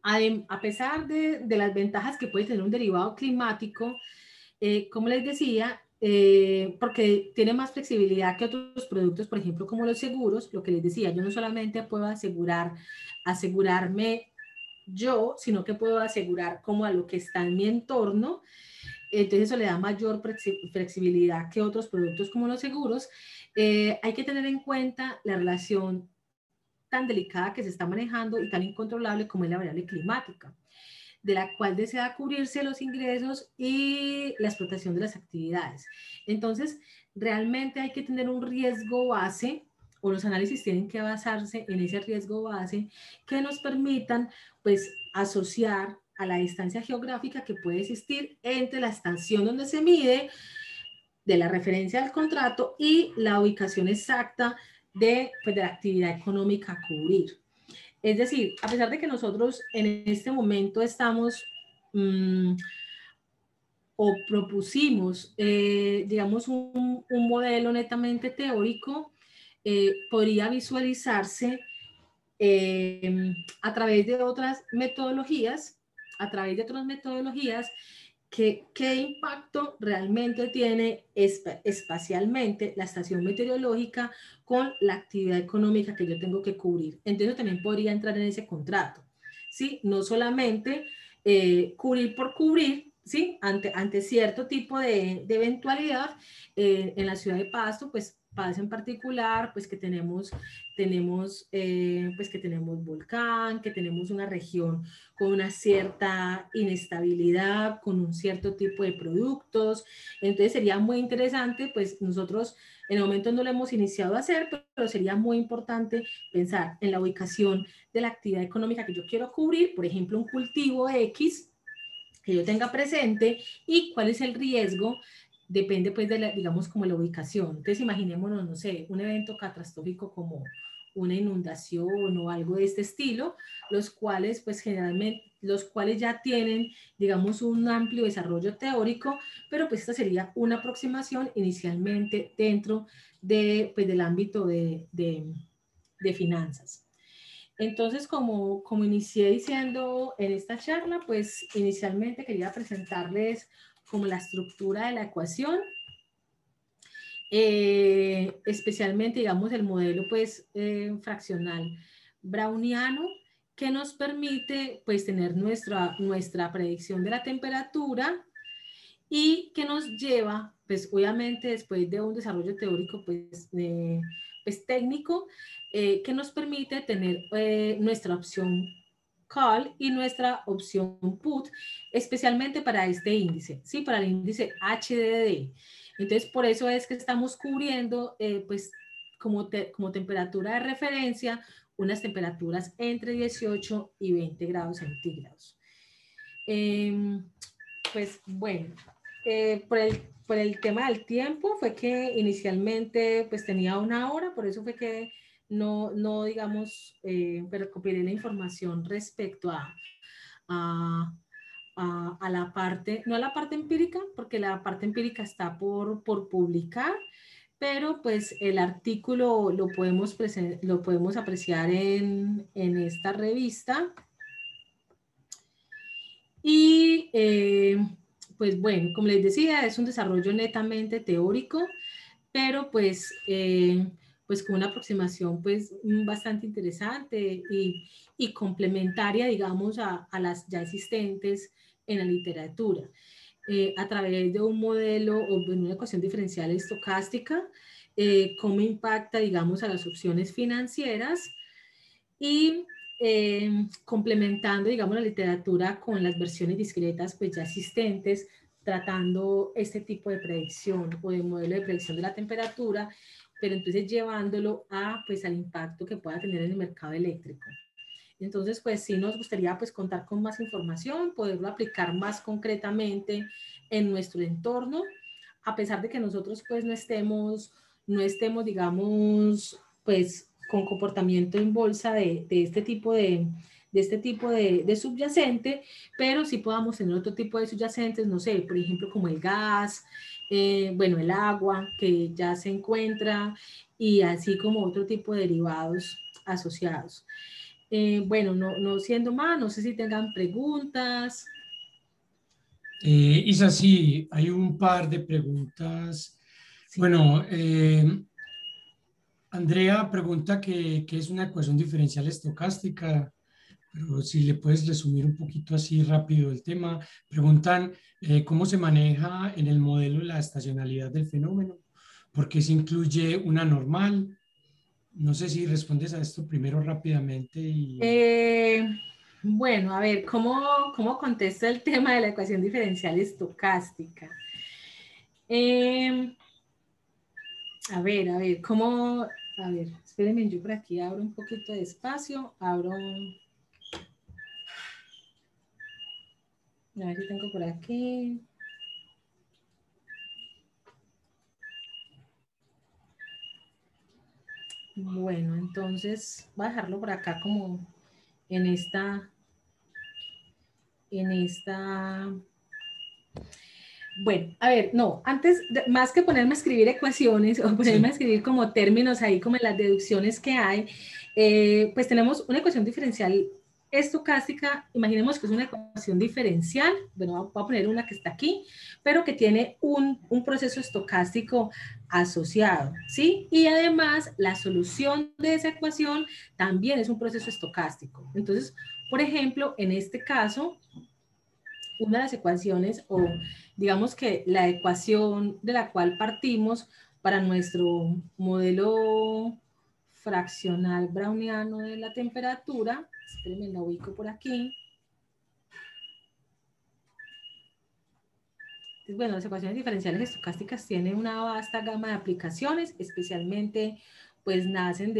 a pesar de las ventajas que puede tener un derivado climático, como les decía, porque tiene más flexibilidad que otros productos, por ejemplo, como los seguros, lo que les decía, yo no solamente puedo asegurarme yo, sino que puedo asegurar como a lo que está en mi entorno. Entonces eso le da mayor flexibilidad que otros productos como los seguros. Hay que tener en cuenta la relación tan delicada que se está manejando y tan incontrolable como es la variable climática, de la cual desea cubrirse los ingresos y la explotación de las actividades. Entonces, realmente hay que tener un riesgo base, o los análisis tienen que basarse en ese riesgo base que nos permitan, pues, asociar a la distancia geográfica que puede existir entre la estación donde se mide, de la referencia del contrato, y la ubicación exacta de, pues, de la actividad económica a cubrir. Es decir, a pesar de que nosotros en este momento estamos o propusimos, digamos, un modelo netamente teórico, podría visualizarse a través de otras metodologías, qué impacto realmente tiene espacialmente la estación meteorológica con la actividad económica que yo tengo que cubrir. Entonces también podría entrar en ese contrato, ¿sí? No solamente cubrir por cubrir, ¿sí? Ante cierto tipo de eventualidad, en la ciudad de Pasto, pues Pasto en particular, pues que tenemos pues que tenemos volcán, que tenemos una región con una cierta inestabilidad, con un cierto tipo de productos. Entonces sería muy interesante, pues nosotros en el momento no lo hemos iniciado a hacer, pero sería muy importante pensar en la ubicación de la actividad económica que yo quiero cubrir, por ejemplo, un cultivo X que yo tenga presente, y cuál es el riesgo, depende pues de la, digamos, como la ubicación. Entonces imaginémonos, no sé, un evento catastrófico como una inundación o algo de este estilo, los cuales pues generalmente, los cuales ya tienen, digamos, un amplio desarrollo teórico, pero pues esta sería una aproximación inicialmente dentro de, pues, del ámbito de finanzas. Entonces, como inicié diciendo en esta charla, pues inicialmente quería presentarles como la estructura de la ecuación, especialmente, digamos, el modelo pues fraccional browniano, que nos permite pues tener nuestra predicción de la temperatura, y que nos lleva, pues obviamente después de un desarrollo teórico pues técnico, que nos permite tener nuestra opción call y nuestra opción put, especialmente para este índice, ¿sí? Para el índice HDD. Entonces, por eso es que estamos cubriendo, pues, como temperatura de referencia, unas temperaturas entre 18 y 20 grados centígrados. Pues, bueno, por el tema del tiempo fue que inicialmente pues tenía una hora, por eso fue que no digamos, recopilé la información respecto a la parte, no a la parte empírica, porque la parte empírica está por publicar, pero pues el artículo lo podemos apreciar en esta revista. Y pues bueno, como les decía, es un desarrollo netamente teórico, pero pues con una aproximación pues bastante interesante y complementaria, digamos, a las ya existentes en la literatura, a través de un modelo o de una ecuación diferencial estocástica, cómo impacta, digamos, a las opciones financieras, y complementando, digamos, la literatura con las versiones discretas pues ya existentes, tratando este tipo de predicción o de modelo de predicción de la temperatura, pero entonces llevándolo pues al impacto que pueda tener en el mercado eléctrico. Entonces, pues sí nos gustaría pues contar con más información, poderlo aplicar más concretamente en nuestro entorno, a pesar de que nosotros pues no estemos, digamos, pues con comportamiento en bolsa de este tipo de subyacente, pero sí podamos tener otro tipo de subyacentes, no sé, por ejemplo, como el gas, bueno, el agua que ya se encuentra, y así como otro tipo de derivados asociados. Bueno, no siendo más, no sé si tengan preguntas. Isa, sí, hay un par de preguntas. Sí. Bueno, Andrea pregunta qué es una ecuación diferencial estocástica, pero si le puedes resumir un poquito así rápido el tema. Preguntan cómo se maneja en el modelo la estacionalidad del fenómeno, por qué se incluye una normal. No sé si respondes a esto primero rápidamente y... Eh, bueno, a ver, ¿cómo contesto el tema de la ecuación diferencial estocástica? Eh, a ver, ¿cómo? A ver, espérenme, yo por aquí abro un poquito de espacio, a ver si tengo por aquí. Bueno, entonces voy a dejarlo por acá como en esta. Bueno, a ver, no, antes, más que ponerme a escribir ecuaciones o ponerme a Sí, escribir como términos ahí, como en las deducciones que hay, pues tenemos una ecuación diferencial estocástica. Imaginemos que es una ecuación diferencial, bueno, voy a poner una que está aquí, pero que tiene un proceso estocástico asociado, ¿sí? Y además, la solución de esa ecuación también es un proceso estocástico. Entonces, por ejemplo, en este caso, una de las ecuaciones o digamos que la ecuación de la cual partimos para nuestro modelo fraccional browniano de la temperatura, espérenme, la ubico por aquí. Bueno, las ecuaciones diferenciales estocásticas tienen una vasta gama de aplicaciones, especialmente pues nacen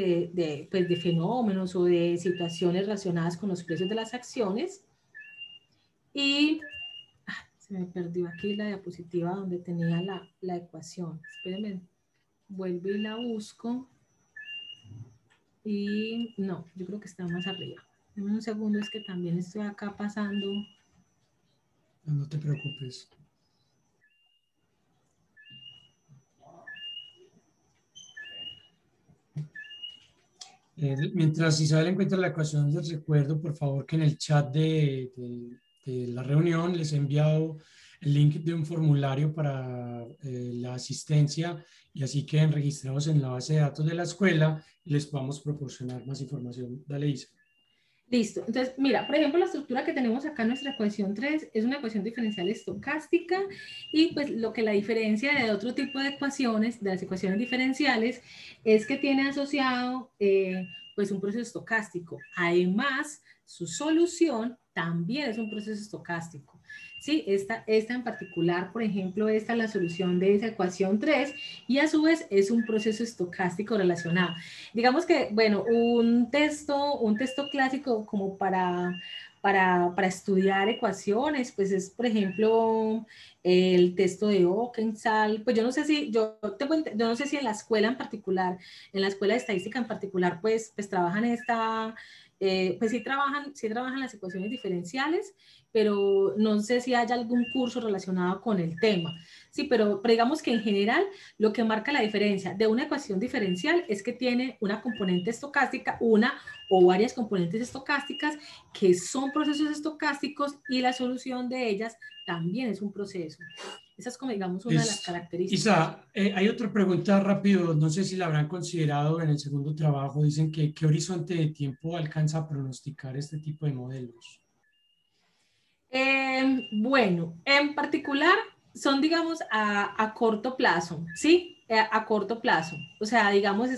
pues, de fenómenos o de situaciones relacionadas con los precios de las acciones. Y se me perdió aquí la diapositiva donde tenía la ecuación. Espérenme, vuelvo y la busco. Y no, yo creo que está más arriba. Dame un segundo, es que también estoy acá pasando. no, no te preocupes. Mientras Isabel encuentra la ecuación, les recuerdo, por favor, que en el chat de la reunión les he enviado el link de un formulario para la asistencia y así queden registrados en la base de datos de la escuela y les podamos proporcionar más información. Dale, Isa. Listo. Entonces, mira, por ejemplo, la estructura que tenemos acá en nuestra ecuación 3 es una ecuación diferencial estocástica y pues lo que la diferencia de otro tipo de ecuaciones, de las ecuaciones diferenciales, es que tiene asociado pues un proceso estocástico. Además, su solución también es un proceso estocástico. Sí, esta en particular, por ejemplo, esta es la solución de esa ecuación 3 y a su vez es un proceso estocástico relacionado. Digamos que, bueno, un texto clásico como para estudiar ecuaciones, pues es, por ejemplo, el texto de Ockensal. Pues yo no sé si, yo no sé si en la escuela en particular, en la escuela de estadística en particular, pues trabajan pues sí trabajan las ecuaciones diferenciales, pero no sé si hay algún curso relacionado con el tema. Sí, pero digamos que en general lo que marca la diferencia de una ecuación diferencial es que tiene una componente estocástica, una o varias componentes estocásticas que son procesos estocásticos y la solución de ellas también es un proceso. Esa es como digamos una de las Listo. características. Isa, hay otra pregunta rápido, no sé si la habrán considerado en el segundo trabajo. Dicen que qué horizonte de tiempo alcanza a pronosticar este tipo de modelos. Bueno, en particular son, digamos, a corto plazo, ¿sí? A corto plazo. O sea, digamos, a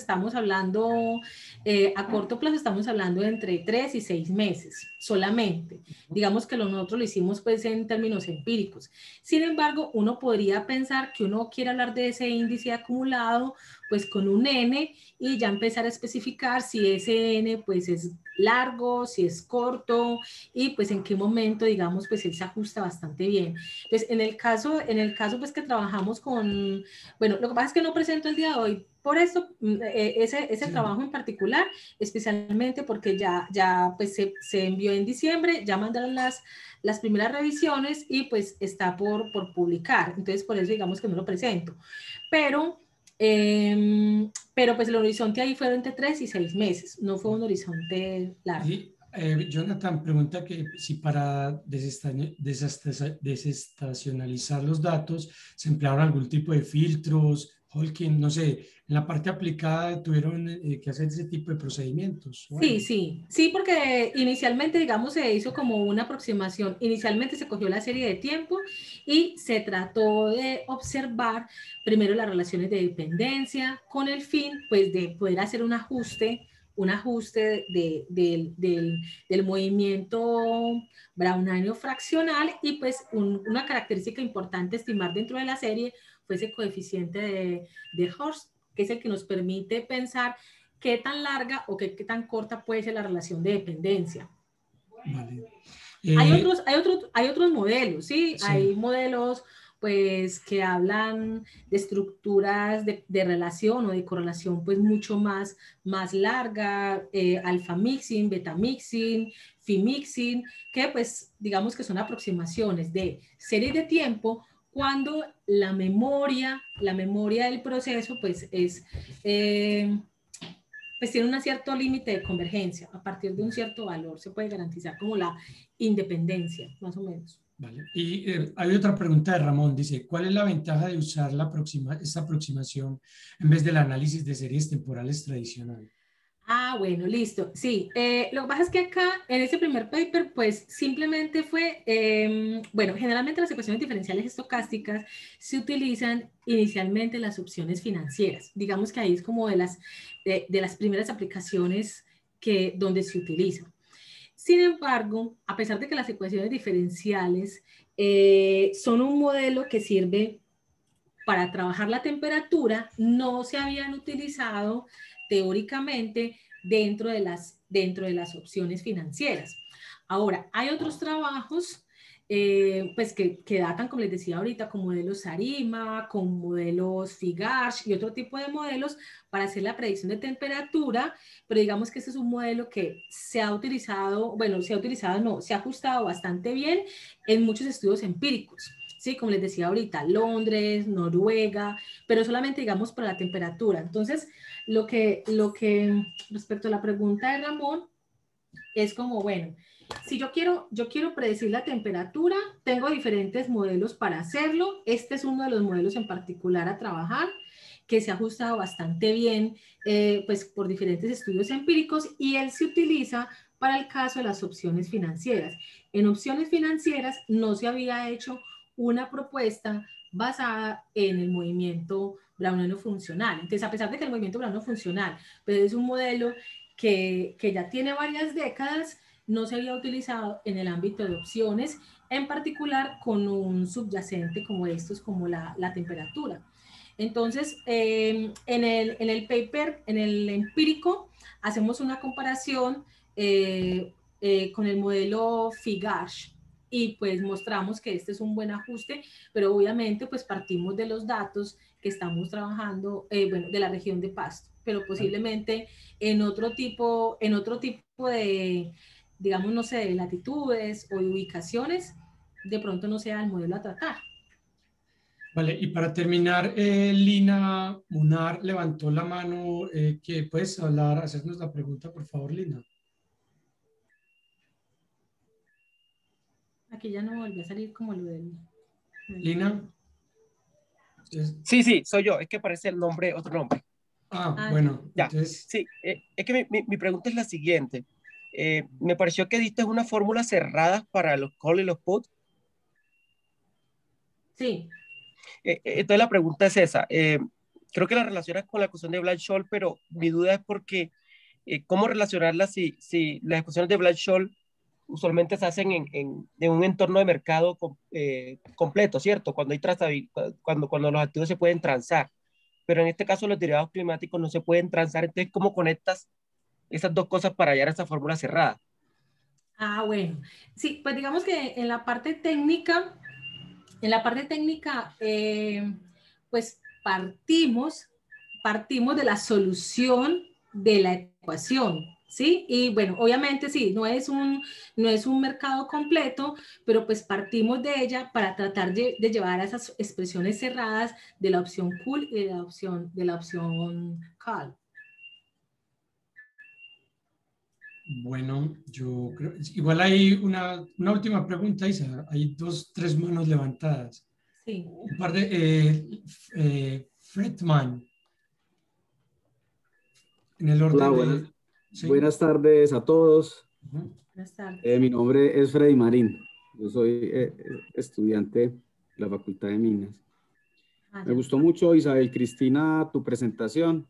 corto plazo estamos hablando de entre 3 y 6 meses solamente. Digamos que nosotros lo hicimos pues en términos empíricos. Sin embargo, uno podría pensar que uno quiere hablar de ese índice acumulado pues con un N y ya empezar a especificar si ese N pues es largo, si es corto, y pues en qué momento, digamos, pues él se ajusta bastante bien. Entonces, en el caso pues que trabajamos con, bueno, lo que pasa es que no presento el día de hoy por eso, ese Sí. trabajo en particular, especialmente porque ya pues se envió en diciembre, ya mandaron las primeras revisiones y pues está por publicar. Entonces, por eso digamos que no lo presento. Pero, pero pues el horizonte ahí fue entre 3 y 6 meses, no fue un horizonte largo. Y Jonathan pregunta que si para desestacionalizar los datos se emplearon algún tipo de filtros, Holkin, no sé, en la parte aplicada tuvieron que hacer ese tipo de procedimientos. Sí, Bueno, sí, sí, porque inicialmente, digamos, se hizo como una aproximación. Inicialmente se cogió la serie de tiempo y se trató de observar primero las relaciones de dependencia con el fin, pues, de poder hacer un ajuste del movimiento brownáneo fraccional y pues una característica importante estimar dentro de la serie fue ese coeficiente de Horst, que es el que nos permite pensar qué tan larga o qué tan corta puede ser la relación de dependencia. vale. Hay otros modelos, ¿sí? Sí, Hay modelos pues que hablan de estructuras de relación o de correlación pues mucho más larga, alfa mixing, beta mixing, phi mixing, que pues digamos que son aproximaciones de series de tiempo cuando la memoria del proceso pues pues tiene un cierto límite de convergencia. A partir de un cierto valor se puede garantizar como la independencia, más o menos. vale. Y hay otra pregunta de Ramón, dice, ¿cuál es la ventaja de usar esta aproximación en vez del análisis de series temporales tradicional? Ah, bueno, listo. Sí, lo que pasa es que acá, en ese primer paper, pues simplemente fue, bueno, generalmente las ecuaciones diferenciales estocásticas se utilizan inicialmente en las opciones financieras. Digamos que ahí es como de las primeras aplicaciones donde se utiliza. Sin embargo, a pesar de que las ecuaciones diferenciales son un modelo que sirve para trabajar la temperatura, no se habían utilizado teóricamente dentro de las opciones financieras. Ahora, hay otros trabajos pues que datan, como les decía ahorita, con modelos ARIMA, con modelos FIGARSH y otro tipo de modelos para hacer la predicción de temperatura, pero digamos que este es un modelo que se ha utilizado, bueno, se ha ajustado bastante bien en muchos estudios empíricos. Sí, como les decía ahorita, Londres, Noruega, pero solamente digamos para la temperatura. Entonces, respecto a la pregunta de Ramón, es como, bueno, si yo quiero predecir la temperatura, tengo diferentes modelos para hacerlo. Este es uno de los modelos en particular a trabajar, que se ha ajustado bastante bien, pues por diferentes estudios empíricos, y él se utiliza para el caso de las opciones financieras. En opciones financieras no se había hecho una propuesta basada en el movimiento browniano funcional. Entonces, a pesar de que el movimiento browniano funcional pues es un modelo que ya tiene varias décadas, no se había utilizado en el ámbito de opciones, en particular con un subyacente como estos, como la temperatura. Entonces, en el paper, en el empírico, hacemos una comparación con el modelo FIGARSH y pues mostramos que este es un buen ajuste, pero obviamente pues partimos de los datos que estamos trabajando, bueno, de la región de Pasto, pero Vale. posiblemente en otro tipo de, digamos, no sé, de latitudes o de ubicaciones, de pronto no sea el modelo a tratar. Vale, y para terminar, Lina Munar levantó la mano. ¿Que puedes hablar, hacernos la pregunta, por favor, Lina? Aquí ya no volvió a salir como lo del Lina, es- Sí, sí, soy yo. Es que parece el nombre, otro nombre. ah, bueno, Ya, entonces, sí. Es que mi pregunta es la siguiente. Me pareció que diste una fórmula cerrada para los call y los put. sí. Entonces la pregunta es esa. Creo que la relacionas con la ecuación de Black-Scholes, pero mi duda es porque cómo relacionarla si las ecuaciones de Black-Scholes usualmente se hacen en un entorno de mercado completo, ¿cierto? Cuando hay cuando los activos se pueden transar. Pero en este caso los derivados climáticos no se pueden transar. Entonces, ¿cómo conectas esas dos cosas para hallar esa fórmula cerrada? Ah, bueno. Sí, pues digamos que en la parte técnica, pues partimos de la solución de la ecuación, ¿sí? Y bueno, obviamente sí, no es un mercado completo, pero pues partimos de ella para tratar de llevar a esas expresiones cerradas de la opción cool y de la opción call. bueno, yo creo, igual hay una última pregunta, Isa. Hay dos, tres manos levantadas. Sí. Un par de, Friedman. En el Hola, orden de... ¿sí? buenas tardes a todos. Buenas tardes. Mi nombre es Freddy Marín. Yo soy estudiante de la Facultad de Minas. Me Ya. gustó mucho, Isabel Cristina, tu presentación.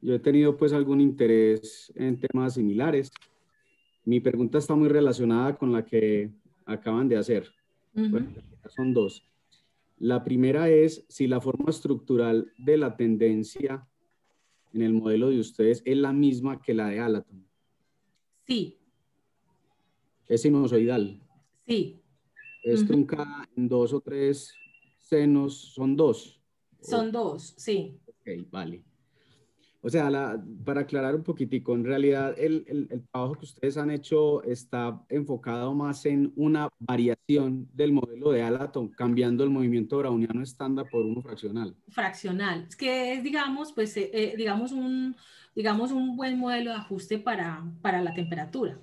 Yo he tenido pues algún interés en temas similares. Mi pregunta está muy relacionada con la que acaban de hacer. Bueno, son dos. La primera es si la forma estructural de la tendencia en el modelo de ustedes es la misma que la de Alaton. Sí, Es sinusoidal. sí. Es truncada en 2 o 3 senos, son 2. Son 2, sí. Ok, vale. O sea, para aclarar un poquitico, en realidad el trabajo que ustedes han hecho está enfocado más en una variación del modelo de Alaton, cambiando el movimiento browniano estándar por uno fraccional. Fraccional. Es que es, digamos, pues, digamos, un buen modelo de ajuste para la temperatura.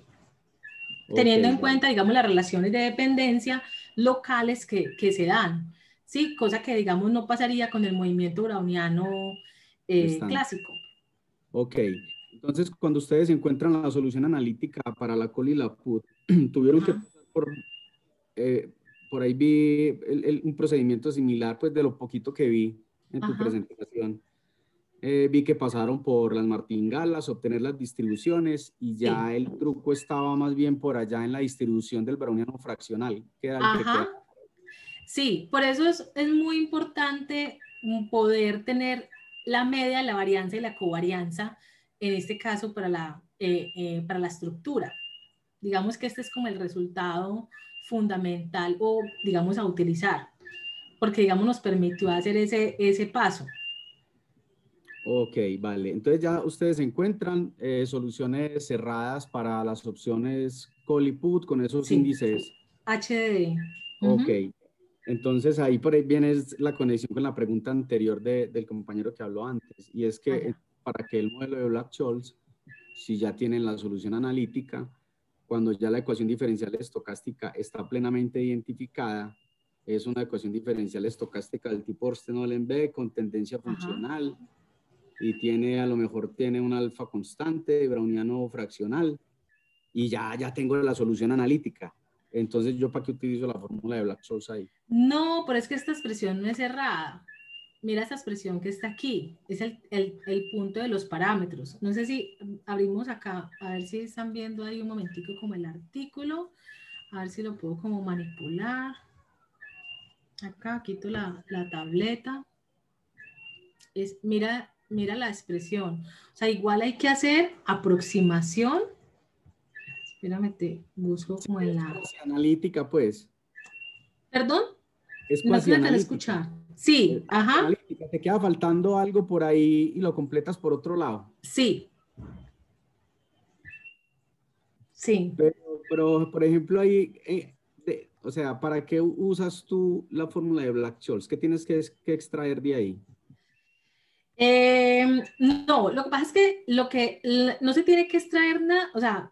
Teniendo en Ok, vale. cuenta, digamos, las relaciones de dependencia locales que se dan, ¿sí? Cosa que, digamos, no pasaría con el movimiento browniano Estándar. clásico. Ok. Entonces, cuando ustedes encuentran la solución analítica para la col y la PUT, tuvieron que pasar por ahí vi un procedimiento similar, pues de lo poquito que vi en tu presentación. Vi que pasaron por las martingalas, obtener las distribuciones y ya Sí. el truco estaba más bien por allá en la distribución del browniano fraccional, que era el que queda. Sí, por eso es muy importante poder tener la media, la varianza y la covarianza, en este caso para la estructura. Digamos que este es como el resultado fundamental o, digamos, a utilizar, porque, digamos, nos permitió hacer ese paso. Ok, vale. Entonces ya ustedes encuentran soluciones cerradas para las opciones col y put con esos Sí. índices. HDD. Ok. Entonces ahí por ahí viene la conexión con la pregunta anterior del compañero que habló antes, y es que para que el modelo de Black-Scholes, si ya tienen la solución analítica, cuando ya la ecuación diferencial estocástica está plenamente identificada, es una ecuación diferencial estocástica del tipo Orsten-Olenbe con tendencia funcional y tiene, a lo mejor tiene un alfa constante, browniano fraccional, y ya tengo la solución analítica. Entonces, ¿yo para qué utilizo la fórmula de Black-Scholes ahí? No, pero es que esta expresión no es cerrada. Mira esta expresión que está aquí. Es el punto de los parámetros. No sé si abrimos acá, a ver si están viendo ahí un momentico como el artículo. A ver si lo puedo como manipular. Acá quito la tableta. Mira la expresión. O sea, igual hay que hacer aproximación. Espérame, te busco Sí, como en es la... cuasi analítica, pues. ¿Perdón? Es No te cuasi me alcancé a analítica. escuchar. Sí, ajá. Analítica. Te queda faltando algo por ahí y lo completas por otro lado. Sí. Sí. Pero por ejemplo, ahí, o sea, ¿para qué usas tú la fórmula de Black-Scholes? ¿Qué tienes que extraer de ahí? No, lo que pasa es que no se tiene que extraer nada, o sea,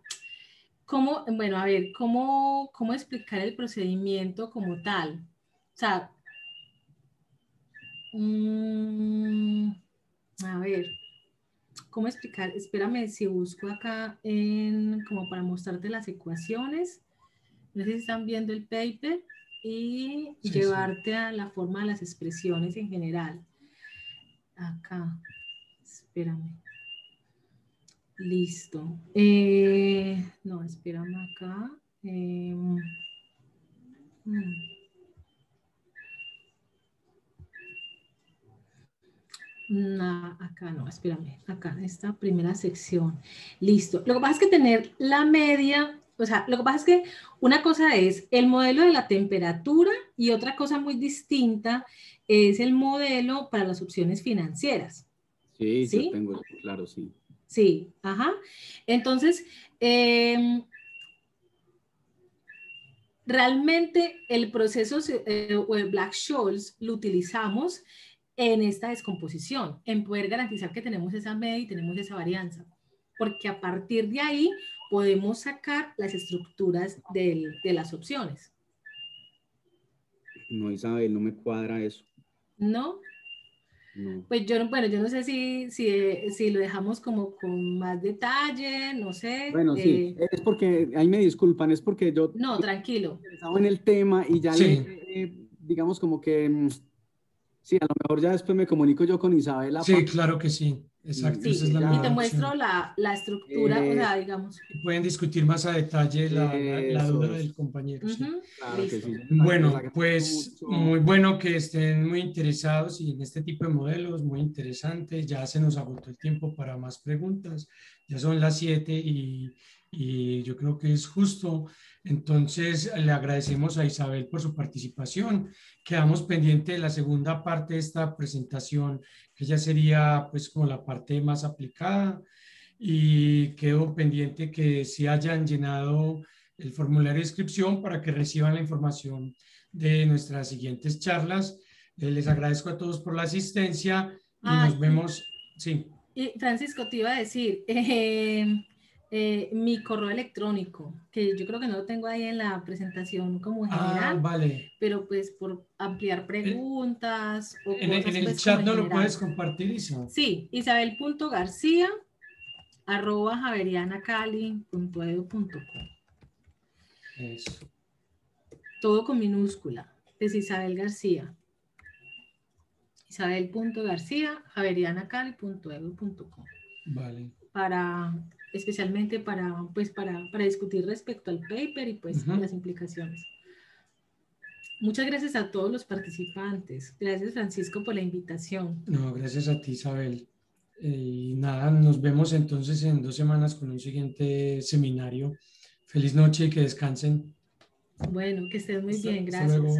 bueno, a ver, ¿cómo explicar el procedimiento como tal? O sea, a ver, ¿cómo explicar? Espérame si busco acá como para mostrarte las ecuaciones. No sé si están viendo el paper y Sí, llevarte a la forma de las expresiones en general. Acá, espérame. Listo. No, espérame acá. No, acá no, espérame. Acá, esta primera sección. Listo. Lo que pasa es que tener la media, o sea, lo que pasa es que una cosa es el modelo de la temperatura y otra cosa muy distinta es el modelo para las opciones financieras. Sí, yo ¿Sí? tengo eso, claro, sí. Sí, ajá. Entonces, realmente el proceso o el Black-Scholes lo utilizamos en esta descomposición, en poder garantizar que tenemos esa media y tenemos esa varianza, porque a partir de ahí podemos sacar las estructuras de las opciones. No, Isabel, no me cuadra eso. ¿No? No. Pues yo no, bueno, yo no sé si lo dejamos como con más detalle, no sé. Bueno, sí, es porque, ahí me disculpan, es porque yo No, tranquilo. estaba en el tema y ya Sí. digamos como que, sí, a lo mejor ya después me comunico yo con Isabela. Sí, claro que sí. Exacto, Sí, esa es la y te mejor muestro opción. la estructura, o sea, digamos. Y pueden discutir más a detalle la Eso duda es, del compañero, sí. claro que Listo. sí. Les Bueno, agradezco pues mucho. muy bueno que estén muy interesados y en este tipo de modelos, muy interesante. Ya se nos agotó el tiempo para más preguntas. Ya son las 7 y yo creo que es justo. Entonces, le agradecemos a Isabel por su participación. Quedamos pendientes de la segunda parte de esta presentación, que ya sería pues como la parte más aplicada. Y quedo pendiente que se hayan llenado el formulario de inscripción para que reciban la información de nuestras siguientes charlas. Les agradezco a todos por la asistencia y Ah, nos vemos. Sí. y Francisco, te iba a decir, mi correo electrónico, que yo creo que no lo tengo ahí en la presentación como Ah, general, vale. pero pues por ampliar preguntas o En cosas el pues como chat en no lo general. puedes compartir, Isa. Sí, isabel.garcia@javerianacali.edu.co. Eso. Todo con minúscula. Es Isabel García. Isabel.garcía@javerianacali.edu.co. Vale. Especialmente para discutir respecto al paper y pues Ujú. las implicaciones. Muchas gracias a todos los participantes. Gracias, Francisco, por la invitación. No, gracias a ti, Isabel. Y nada, nos vemos entonces en 2 semanas con un siguiente seminario. Feliz noche y que descansen. Bueno, que estés muy bien. Hasta Gracias. luego.